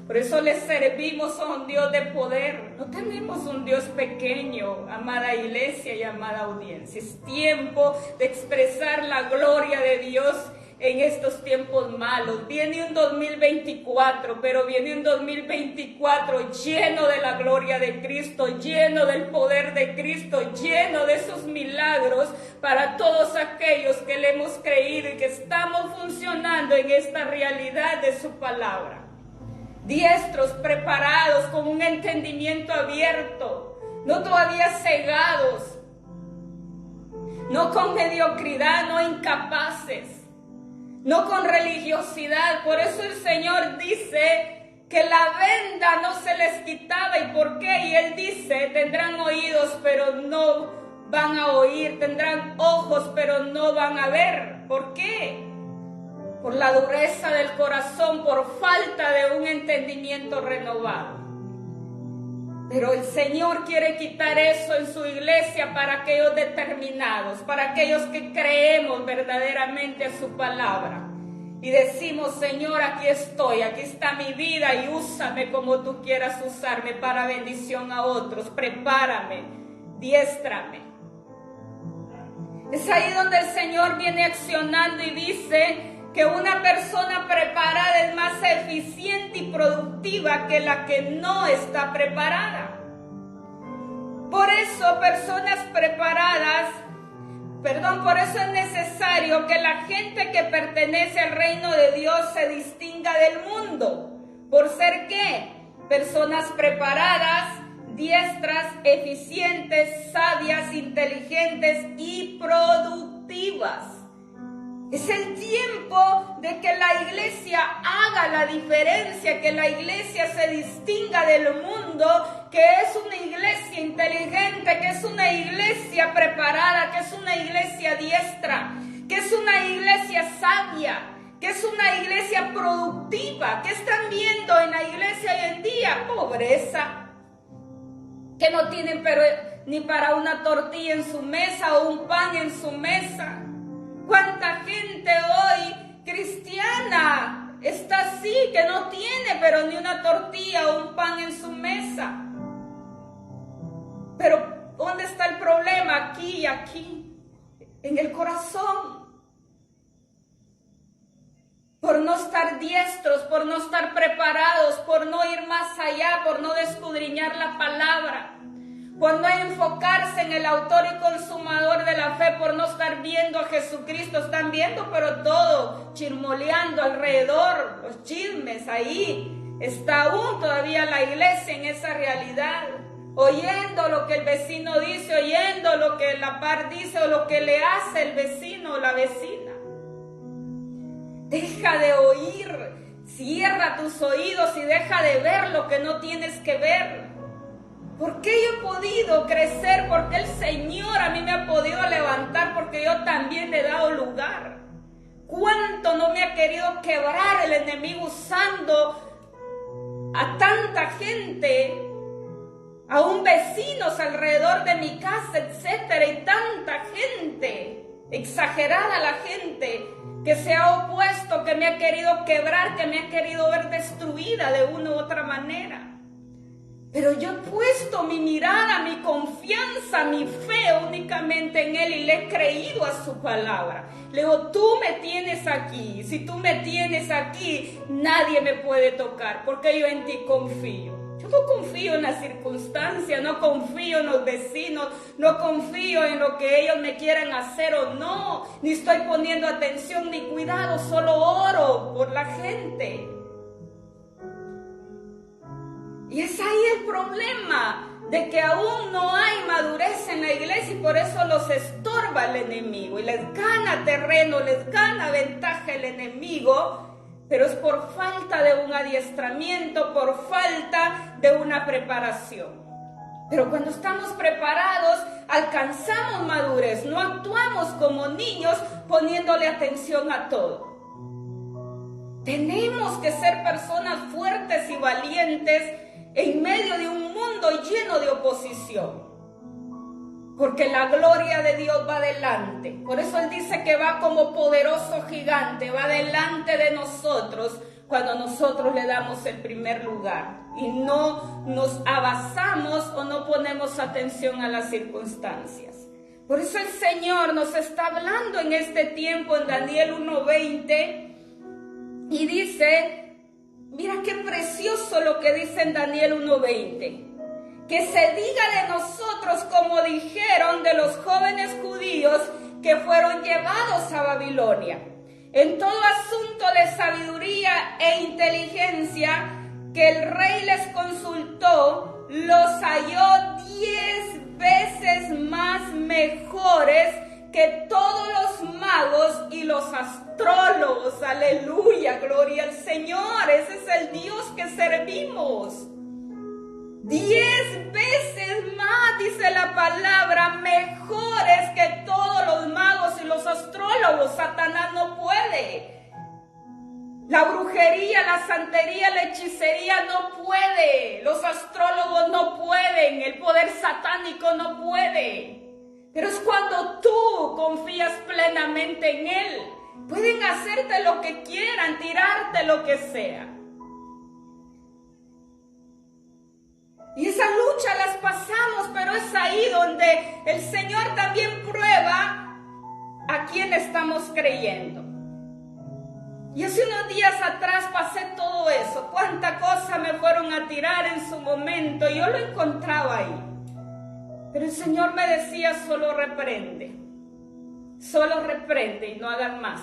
Por eso le servimos a un Dios de poder. No tenemos un Dios pequeño, amada iglesia y amada audiencia. Es tiempo de expresar la gloria de Dios en estos tiempos malos. Viene un 2024, pero viene un 2024 lleno de la gloria de Cristo, lleno del poder de Cristo, lleno de esos milagros para todos aquellos que le hemos creído y que estamos funcionando en esta realidad de su palabra. Diestros, preparados, con un entendimiento abierto, no todavía cegados, no con mediocridad, no incapaces, no con religiosidad. Por eso el Señor dice que la venda no se les quitaba. ¿Y por qué? Y Él dice, tendrán oídos pero no van a oír, tendrán ojos pero no van a ver. ¿Por qué? Por la dureza del corazón, por falta de un entendimiento renovado. Pero el Señor quiere quitar eso en su iglesia para aquellos determinados, para aquellos que creemos verdaderamente a su palabra. Y decimos, Señor, aquí estoy, aquí está mi vida y úsame como tú quieras usarme para bendición a otros. Prepárame, diéstrame. Es ahí donde el Señor viene accionando y dice que una persona preparada es más eficiente y productiva que la que no está preparada. Por eso, por eso es necesario que la gente que pertenece al reino de Dios se distinga del mundo. ¿Por ser qué? Personas preparadas, diestras, eficientes, sabias, inteligentes y productivas. Es el tiempo de que la iglesia haga la diferencia, que la iglesia se distinga del mundo, que es una iglesia inteligente, que es una iglesia preparada, que es una iglesia diestra, que es una iglesia sabia, que es una iglesia productiva. ¿Qué están viendo en la iglesia hoy en día? Pobreza. que no tienen pero ni para una tortilla en su mesa o un pan en su mesa. ¿Cuánta gente hoy cristiana está así, que no tiene pero ni una tortilla o un pan en su mesa? Pero ¿dónde está el problema? Aquí y aquí, en el corazón. Por no estar diestros, por no estar preparados, por no ir más allá, por no escudriñar la palabra, por no enfocarse en el autor y consumador de la fe, por no estar viendo a Jesucristo. Están viendo pero todo, chismoleando alrededor, los chismes ahí. Está aún todavía la iglesia en esa realidad, oyendo lo que el vecino dice, oyendo lo que la par dice o lo que le hace el vecino o la vecina. Deja de oír, cierra tus oídos y deja de ver lo que no tienes que ver. ¿Por qué yo he podido crecer? Porque el Señor a mí me ha podido levantar, porque yo también le he dado lugar. ¿Cuánto no me ha querido quebrar el enemigo usando a tanta gente, aún vecinos alrededor de mi casa, etcétera, y tanta gente, exagerada la gente, que se ha opuesto, que me ha querido quebrar, que me ha querido ver destruida de una u otra manera? Pero yo he puesto mi mirada, mi confianza, mi fe únicamente en Él y le he creído a su palabra. Le digo, tú me tienes aquí. Si tú me tienes aquí, nadie me puede tocar, porque yo en ti confío. Yo no confío en las circunstancias, no confío en los vecinos, no confío en lo que ellos me quieran hacer o no, ni estoy poniendo atención ni cuidado, solo oro por la gente. Y es ahí el problema, de que aún no hay madurez en la iglesia y por eso los estorba el enemigo y les gana terreno, les gana ventaja el enemigo. Pero es por falta de un adiestramiento, por falta de una preparación. Pero cuando estamos preparados, alcanzamos madurez, no actuamos como niños poniéndole atención a todo. Tenemos que ser personas fuertes y valientes en medio de un mundo lleno de oposición. Porque la gloria de Dios va delante. Por eso Él dice que va como poderoso gigante, va delante de nosotros cuando nosotros le damos el primer lugar y no nos abasamos o no ponemos atención a las circunstancias. Por eso el Señor nos está hablando en este tiempo en Daniel 1:20 y dice, mira qué precioso lo que dice en Daniel 1:20. Que se diga de nosotros como dijeron de los jóvenes judíos que fueron llevados a Babilonia. En todo asunto de sabiduría e inteligencia que el rey les consultó, los halló 10 veces más mejores que todos los magos y los astrólogos. Aleluya, gloria al Señor. Ese es el Dios que servimos. 10 veces más, dice la palabra, mejores que todos los magos y los astrólogos. Satanás no puede. La brujería, la santería, la hechicería no puede. Los astrólogos no pueden. El poder satánico no puede. Pero es cuando tú confías plenamente en Él. Pueden hacerte lo que quieran, tirarte lo que sea. Y esa lucha las pasamos, pero es ahí donde el Señor también prueba a quién estamos creyendo. Y hace unos días atrás pasé todo eso. Cuánta cosa me fueron a tirar en su momento. Yo lo encontraba ahí. Pero el Señor me decía, solo reprende y no hagan más.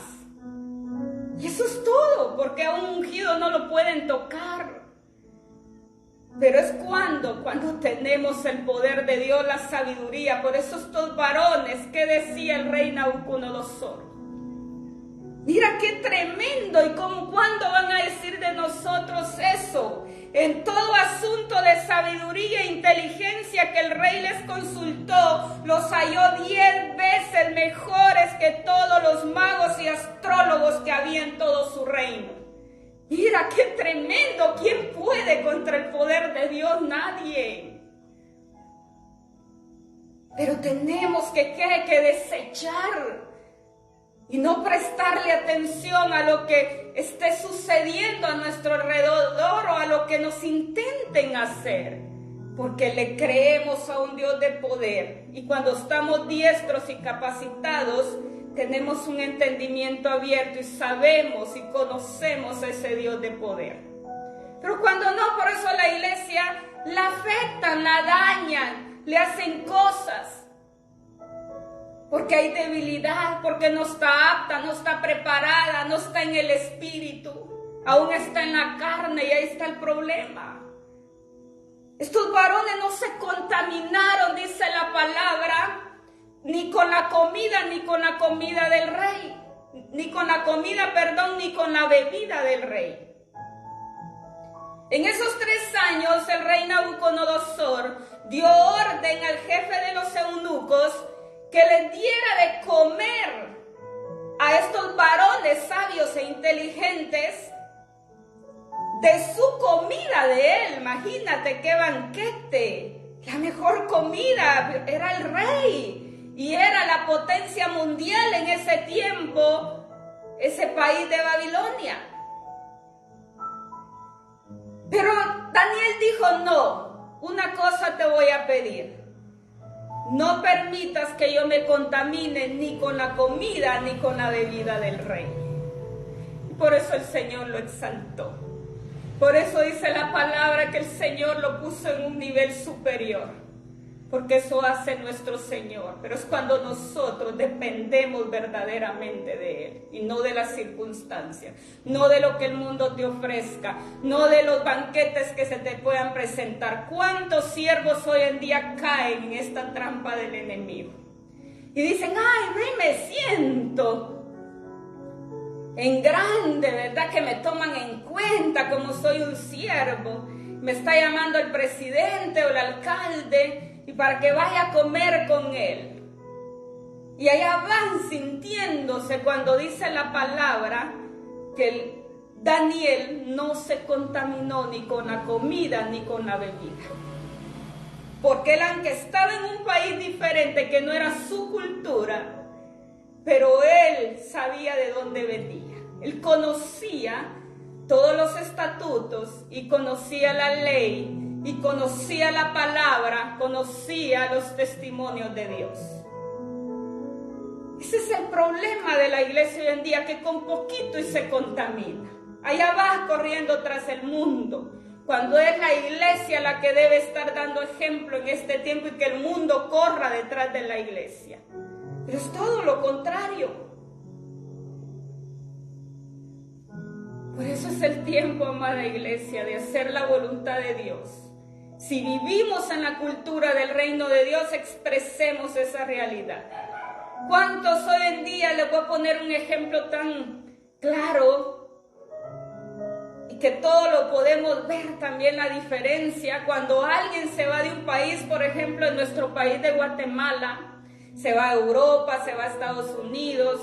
Y eso es todo, porque a un ungido no lo pueden tocar. Pero es cuando tenemos el poder de Dios, la sabiduría. Por eso estos varones, ¿qué decía el rey Nabucodonosor? Mira qué tremendo, y cuándo van a decir de nosotros eso. En todo asunto de sabiduría e inteligencia que el rey les consultó, los halló 10 veces mejores que todos los magos y astrólogos que había en todo su reino. Mira qué tremendo. ¿Quién puede contra el poder de Dios? Nadie. Pero tenemos que desechar y no prestarle atención a lo que esté sucediendo a nuestro alrededor o a lo que nos intenten hacer, porque le creemos a un Dios de poder. Y cuando estamos diestros y capacitados, tenemos un entendimiento abierto y sabemos y conocemos a ese Dios de poder. Pero cuando no, por eso la iglesia la afectan, la dañan, le hacen cosas. Porque hay debilidad, porque no está apta, no está preparada, no está en el espíritu, aún está en la carne y ahí está el problema. Estos varones no se contaminaron, dice la palabra, ni con la comida del rey, ni con la bebida del rey. En esos 3 años el rey Nabucodonosor dio orden al jefe de los eunucos que les diera de comer a estos varones sabios e inteligentes de su comida de él. Imagínate qué banquete, la mejor comida, era el rey y era la potencia mundial en ese tiempo, ese país de Babilonia. Pero Daniel dijo: no, una cosa te voy a pedir. No permitas que yo me contamine ni con la comida ni con la bebida del rey. Y por eso el Señor lo exaltó. Por eso dice la palabra que el Señor lo puso en un nivel superior. Porque eso hace nuestro Señor. Pero es cuando nosotros dependemos verdaderamente de Él y no de las circunstancias, no de lo que el mundo te ofrezca, no de los banquetes que se te puedan presentar. ¿Cuántos siervos hoy en día caen en esta trampa del enemigo? Y dicen: ay, rey, me siento en grande, ¿verdad? Que me toman en cuenta como soy un siervo. Me está llamando el presidente o el alcalde y para que vaya a comer con él. Y allá van sintiéndose cuando dice la palabra que Daniel no se contaminó ni con la comida ni con la bebida. Porque él, aunque estaba en un país diferente que no era su cultura, pero él sabía de dónde venía. Él conocía todos los estatutos y conocía la ley y conocía la palabra, conocía los testimonios de Dios. Ese es el problema de la iglesia hoy en día, que con poquito y se contamina. Allá va corriendo tras el mundo, cuando es la iglesia la que debe estar dando ejemplo en este tiempo y que el mundo corra detrás de la iglesia. Pero es todo lo contrario. Por eso es el tiempo, amada iglesia, de hacer la voluntad de Dios. Si vivimos en la cultura del reino de Dios, expresemos esa realidad. ¿Cuántos hoy en día, les voy a poner un ejemplo tan claro y que todo lo podemos ver también la diferencia? Cuando alguien se va de un país, por ejemplo, en nuestro país de Guatemala, se va a Europa, se va a Estados Unidos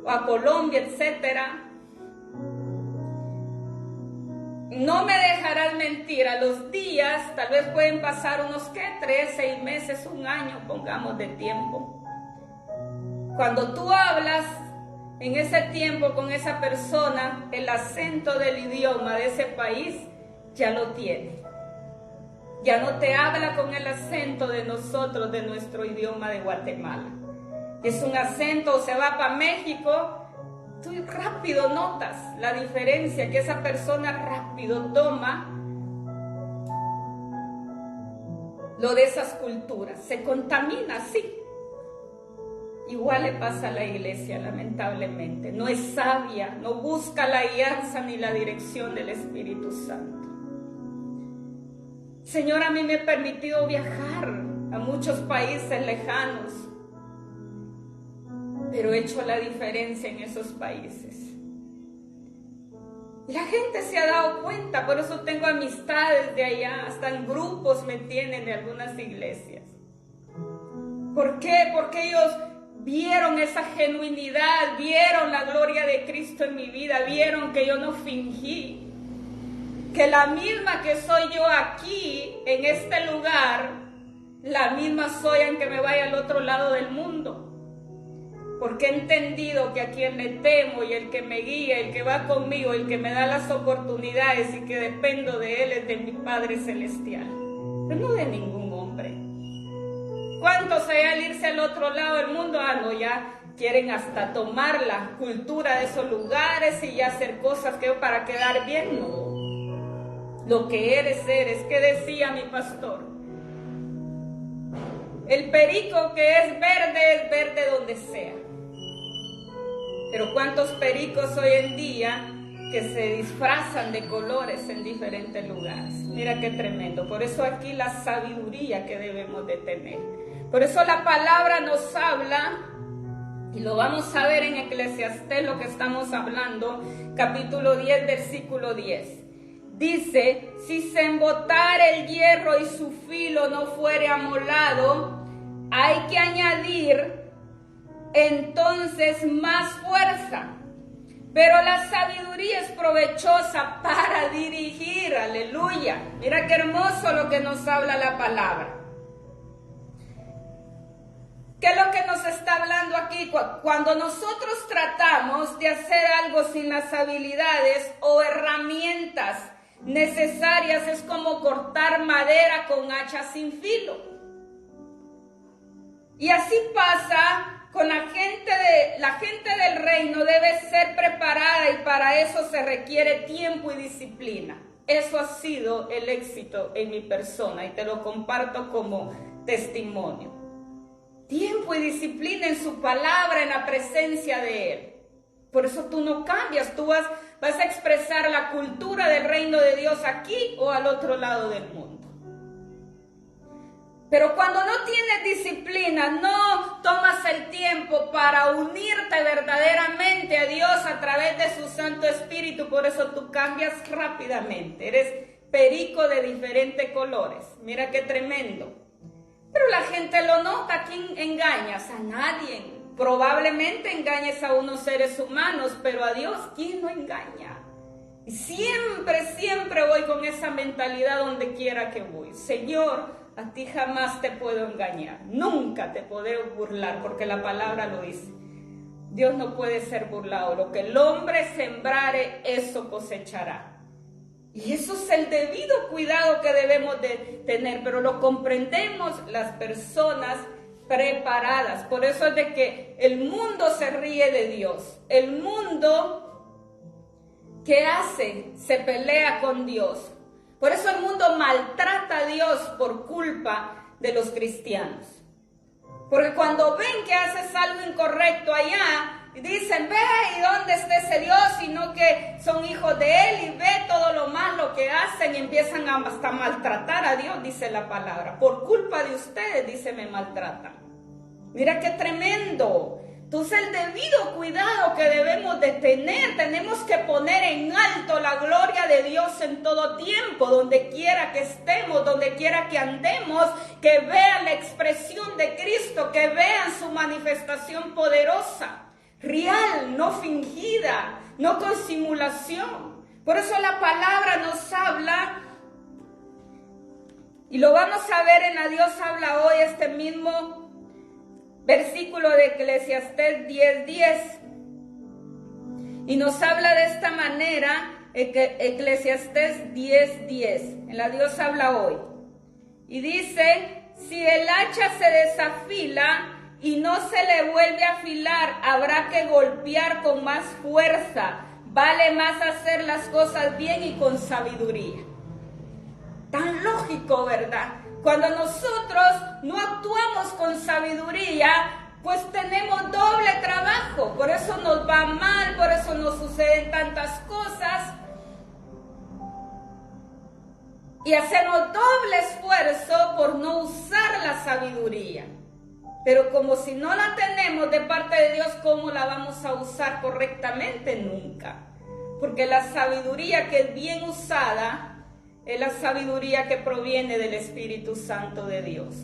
o a Colombia, etcétera. No me dejarás mentir, a los días, tal vez pueden pasar unos, 3, 6 meses, 1 año, pongamos de tiempo. Cuando tú hablas en ese tiempo con esa persona, el acento del idioma de ese país ya lo tiene. Ya no te habla con el acento de nosotros, de nuestro idioma de Guatemala. Es un acento, o se va para México. Tú rápido notas la diferencia, que esa persona rápido toma lo de esas culturas, se contamina, sí. Igual le pasa a la iglesia, lamentablemente. No es sabia, no busca la guianza ni la dirección del Espíritu Santo. Señor, a mí me ha permitido viajar a muchos países lejanos, pero he hecho la diferencia en esos países. Y la gente se ha dado cuenta, por eso tengo amistades de allá, hasta en grupos me tienen de algunas iglesias. ¿Por qué? Porque ellos vieron esa genuinidad, vieron la gloria de Cristo en mi vida, vieron que yo no fingí, que la misma que soy yo aquí, en este lugar, la misma soy aunque me vaya al otro lado del mundo. Porque he entendido que a quien le temo y el que me guía, el que va conmigo, el que me da las oportunidades y que dependo de él es de mi Padre Celestial, pero no de ningún hombre. ¿Cuántos hay al irse al otro lado del mundo? No, ya quieren hasta tomar la cultura de esos lugares y ya hacer cosas que para quedar bien. No, lo que eres. ¿Qué decía mi pastor? El perico que es verde donde sea. Pero ¿cuántos pericos hoy en día que se disfrazan de colores en diferentes lugares? Mira qué tremendo. Por eso aquí la sabiduría que debemos de tener. Por eso la palabra nos habla, y lo vamos a ver en Eclesiastés, lo que estamos hablando, capítulo 10, versículo 10. Dice, si se embotare el hierro y su filo no fuere amolado, hay que añadir entonces más fuerza. Pero la sabiduría es provechosa para dirigir, aleluya. Mira qué hermoso lo que nos habla la palabra. ¿Qué es lo que nos está hablando aquí? Cuando nosotros tratamos de hacer algo sin las habilidades o herramientas necesarias, es como cortar madera con hacha sin filo. Y así pasa con la gente del reino. Debe ser preparada y para eso se requiere tiempo y disciplina. Eso ha sido el éxito en mi persona y te lo comparto como testimonio. Tiempo y disciplina en su palabra, en la presencia de Él. Por eso tú no cambias, tú vas a expresar la cultura del reino de Dios aquí o al otro lado del mundo. Pero cuando no tienes disciplina, no tomas el tiempo para unirte verdaderamente a Dios a través de su Santo Espíritu, por eso tú cambias rápidamente. Eres perico de diferentes colores. Mira qué tremendo. Pero la gente lo nota. ¿A quién engañas? A nadie. Probablemente engañes a unos seres humanos, pero a Dios, ¿quién no engaña? Y siempre voy con esa mentalidad donde quiera que voy. Señor, a ti jamás te puedo engañar, nunca te podré burlar, porque la palabra lo dice. Dios no puede ser burlado. Lo que el hombre sembrare, eso cosechará. Y eso es el debido cuidado que debemos de tener, pero lo comprendemos las personas preparadas. Por eso es de que el mundo se ríe de Dios. El mundo, ¿qué hace? Se pelea con Dios. Por eso el mundo maltrata a Dios por culpa de los cristianos. Porque cuando ven que haces algo incorrecto allá, dicen, ve, ¿y dónde está ese Dios? Sino que son hijos de Él y ve todo lo malo que hacen y empiezan hasta maltratar a Dios, dice la palabra. Por culpa de ustedes, dice, me maltratan. Mira qué tremendo. Entonces el debido cuidado que debemos de tener, tenemos que poner en alto la gloria de Dios en todo tiempo, donde quiera que estemos, donde quiera que andemos, que vean la expresión de Cristo, que vean su manifestación poderosa, real, no fingida, no con simulación. Por eso la palabra nos habla, y lo vamos a ver en la Dios habla hoy, este mismo versículo de Eclesiastés 10:10. Y nos habla de esta manera, Eclesiastés 10:10. En la Dios habla hoy. Y dice, si el hacha se desafila y no se le vuelve a afilar, habrá que golpear con más fuerza. Vale más hacer las cosas bien y con sabiduría. Tan lógico, ¿verdad? Cuando nosotros no actuamos con sabiduría, pues tenemos doble trabajo. Por eso nos va mal, por eso nos suceden tantas cosas. Y hacemos doble esfuerzo por no usar la sabiduría. Pero como si no la tenemos de parte de Dios, ¿cómo la vamos a usar correctamente? Nunca. Porque la sabiduría que es bien usada es la sabiduría que proviene del Espíritu Santo de Dios.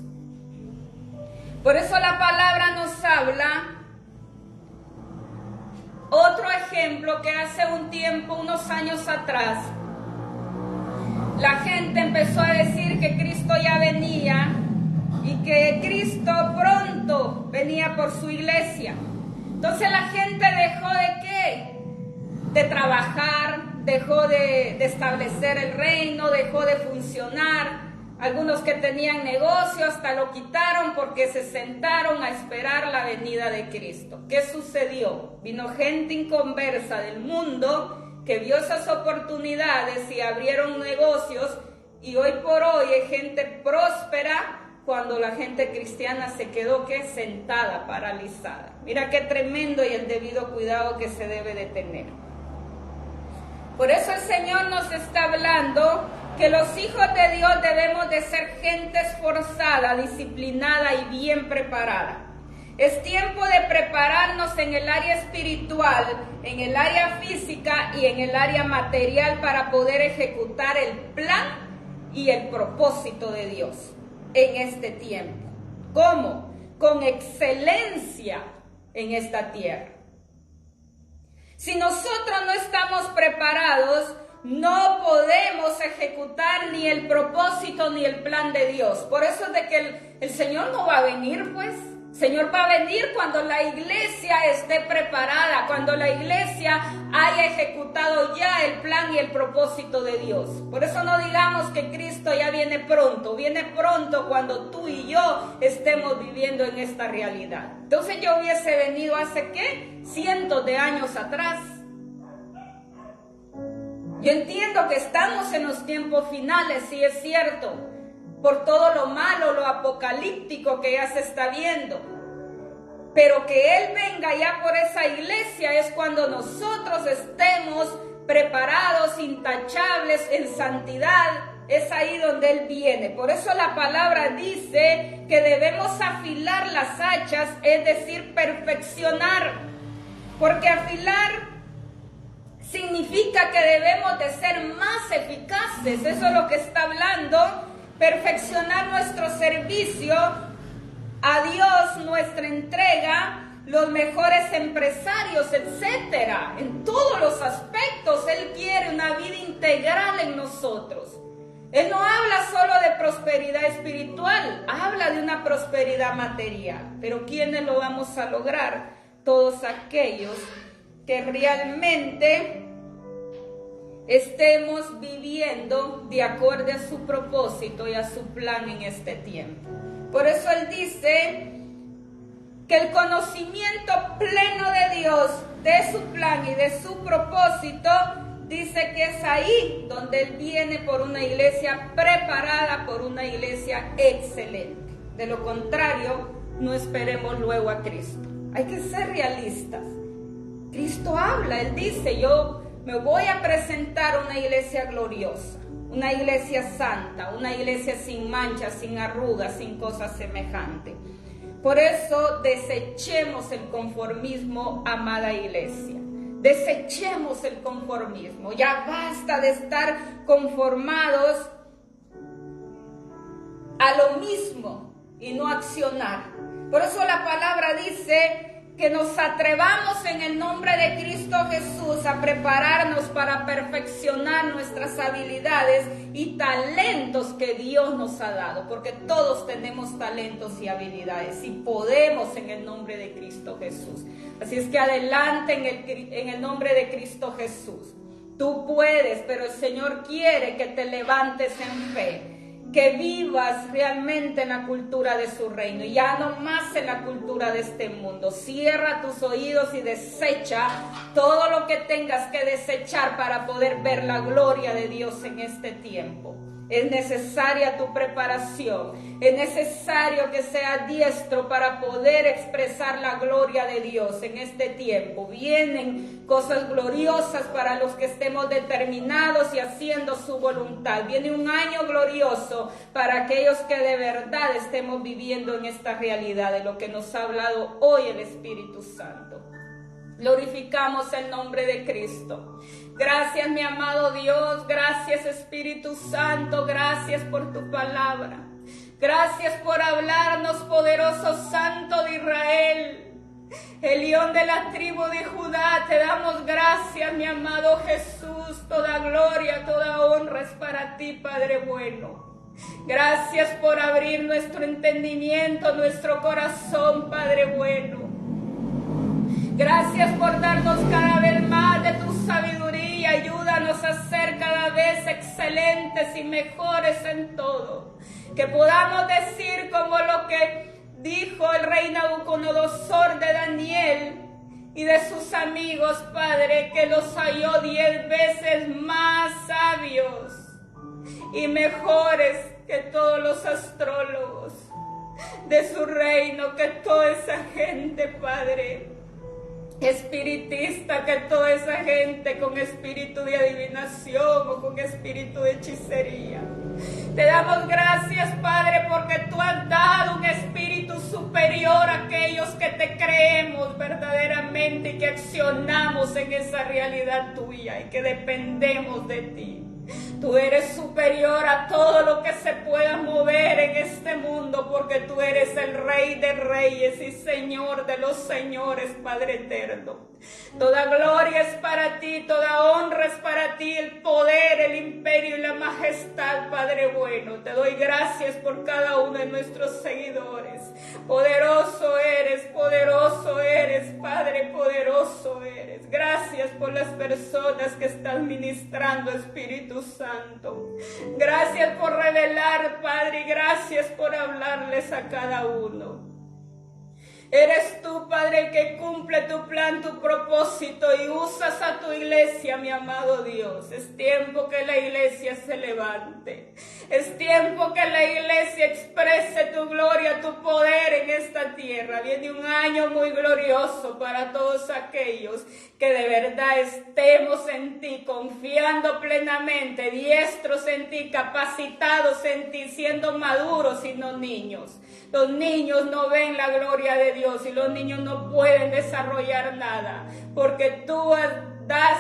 Por eso la palabra nos habla. Otro ejemplo que hace un tiempo, unos años atrás, la gente empezó a decir que Cristo ya venía y que Cristo pronto venía por su iglesia. Entonces la gente dejó ¿de qué? De trabajar, dejó de establecer el reino, dejó de funcionar. Algunos que tenían negocio hasta lo quitaron porque se sentaron a esperar la venida de Cristo. ¿Qué sucedió? Vino gente inconversa del mundo que vio esas oportunidades y abrieron negocios, y hoy por hoy hay gente próspera cuando la gente cristiana se quedó ¿qué? Sentada, paralizada. Mira qué tremendo y el debido cuidado que se debe de tener. Por eso el Señor nos está hablando que los hijos de Dios debemos de ser gente esforzada, disciplinada y bien preparada. Es tiempo de prepararnos en el área espiritual, en el área física y en el área material para poder ejecutar el plan y el propósito de Dios en este tiempo. ¿Cómo? Con excelencia en esta tierra. Si nosotros no estamos preparados, no podemos ejecutar ni el propósito ni el plan de Dios. Por eso es de que el Señor no va a venir, pues. El Señor va a venir cuando la iglesia esté preparada, cuando la iglesia haya ejecutado ya el plan y el propósito de Dios. Por eso no digamos que Cristo ya viene pronto cuando tú y yo estemos viviendo en esta realidad. Entonces yo hubiese venido hace ¿qué? Cientos de años atrás. Yo entiendo que estamos en los tiempos finales, sí es cierto, por todo lo malo, lo apocalíptico que ya se está viendo. Pero que Él venga ya por esa iglesia es cuando nosotros estemos preparados, intachables, en santidad. Es ahí donde Él viene. Por eso la palabra dice que debemos afilar las hachas, es decir, perfeccionar. Porque afilar significa que debemos de ser más eficaces. Eso es lo que está hablando. Perfeccionar nuestro servicio a Dios, nuestra entrega, los mejores empresarios, etcétera. En todos los aspectos Él quiere una vida integral en nosotros. Él no habla solo de prosperidad espiritual, habla de una prosperidad material. Pero ¿quiénes lo vamos a lograr? Todos aquellos que realmente estemos viviendo de acuerdo a su propósito y a su plan en este tiempo. Por eso Él dice que el conocimiento pleno de Dios, de su plan y de su propósito, dice que es ahí donde Él viene por una iglesia preparada, por una iglesia excelente. De lo contrario, no esperemos luego a Cristo. Hay que ser realistas. Cristo habla, Él dice, yo me voy a presentar una iglesia gloriosa, una iglesia santa, una iglesia sin manchas, sin arrugas, sin cosas semejantes. Por eso desechemos el conformismo, amada iglesia. Desechemos el conformismo. Ya basta de estar conformados a lo mismo y no accionar. Por eso la palabra dice que nos atrevamos en el nombre de Cristo Jesús a prepararnos para perfeccionar nuestras habilidades y talentos que Dios nos ha dado, porque todos tenemos talentos y habilidades y podemos en el nombre de Cristo Jesús. Así es que adelante en el nombre de Cristo Jesús. Tú puedes, pero el Señor quiere que te levantes en fe, que vivas realmente en la cultura de su reino, y ya no más en la cultura de este mundo. Cierra tus oídos y desecha todo lo que tengas que desechar para poder ver la gloria de Dios en este tiempo. Es necesaria tu preparación, es necesario que seas diestro para poder expresar la gloria de Dios en este tiempo. Vienen cosas gloriosas para los que estemos determinados y haciendo su voluntad. Viene un año glorioso para aquellos que de verdad estemos viviendo en esta realidad de lo que nos ha hablado hoy el Espíritu Santo. Glorificamos el nombre de Cristo. Gracias, mi amado Dios. Gracias, Espíritu Santo. Gracias por tu palabra. Gracias por hablarnos, poderoso Santo de Israel. El León de la tribu de Judá, te damos gracias, mi amado Jesús. Toda gloria, toda honra es para ti, Padre bueno. Gracias por abrir nuestro entendimiento, nuestro corazón, Padre bueno. Gracias por darnos cada vez más de tu sabiduría. Ayúdanos a ser cada vez excelentes y mejores en todo. Que podamos decir como lo que dijo el rey Nabucodonosor de Daniel y de sus amigos, Padre, que los halló 10 veces más sabios y mejores que todos los astrólogos de su reino, que toda esa gente, Padre, espiritista, que toda esa gente con espíritu de adivinación o con espíritu de hechicería. Te damos gracias, Padre, porque tú has dado un espíritu superior a aquellos que te creemos verdaderamente y que accionamos en esa realidad tuya y que dependemos de ti. Tú eres superior a todo lo que se pueda mover en este mundo, porque tú eres el Rey de Reyes y Señor de los señores, Padre eterno. Toda gloria es para ti, toda honra es para ti, el poder, el imperio y la majestad, Padre bueno. Te doy gracias por cada uno de nuestros seguidores. Poderoso eres, Padre, poderoso eres. Gracias por las personas que están ministrando, Espíritu Santo. Gracias por revelar, Padre, y gracias por hablarles a cada uno. Eres tú, Padre, el que cumple tu plan, tu propósito, y usas a tu iglesia, mi amado Dios. Es tiempo que la iglesia se levante. Es tiempo que la iglesia exprese tu gloria, tu poder en esta tierra. Viene un año muy glorioso para todos aquellos que de verdad estemos en ti, confiando plenamente, diestros en ti, capacitados en ti, siendo maduros y no niños. Los niños no ven la gloria de Dios y los niños no pueden desarrollar nada, porque tú das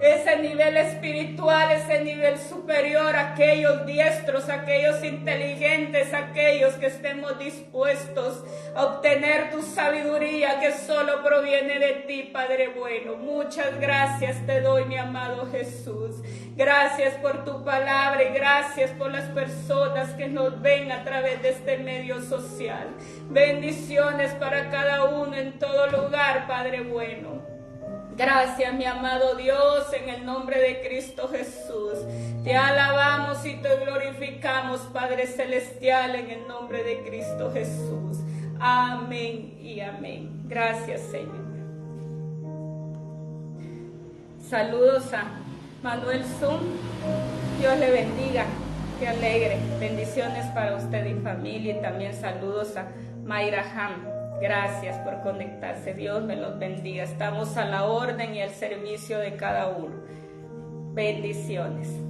ese nivel espiritual, ese nivel superior a aquellos diestros, a aquellos inteligentes, a aquellos que estemos dispuestos a obtener tu sabiduría que solo proviene de ti, Padre bueno. Muchas gracias te doy, mi amado Jesús. Gracias por tu palabra y gracias por las personas que nos ven a través de este medio social. Bendiciones para cada uno en todo lugar, Padre bueno. Gracias, mi amado Dios, en el nombre de Cristo Jesús. Te alabamos y te glorificamos, Padre Celestial, en el nombre de Cristo Jesús. Amén y amén. Gracias, Señor. Saludos a Manuel Zoom. Dios le bendiga. Qué alegre. Bendiciones para usted y familia. Y también saludos a Mayra Ham. Gracias por conectarse. Dios me los bendiga. Estamos a la orden y al servicio de cada uno. Bendiciones.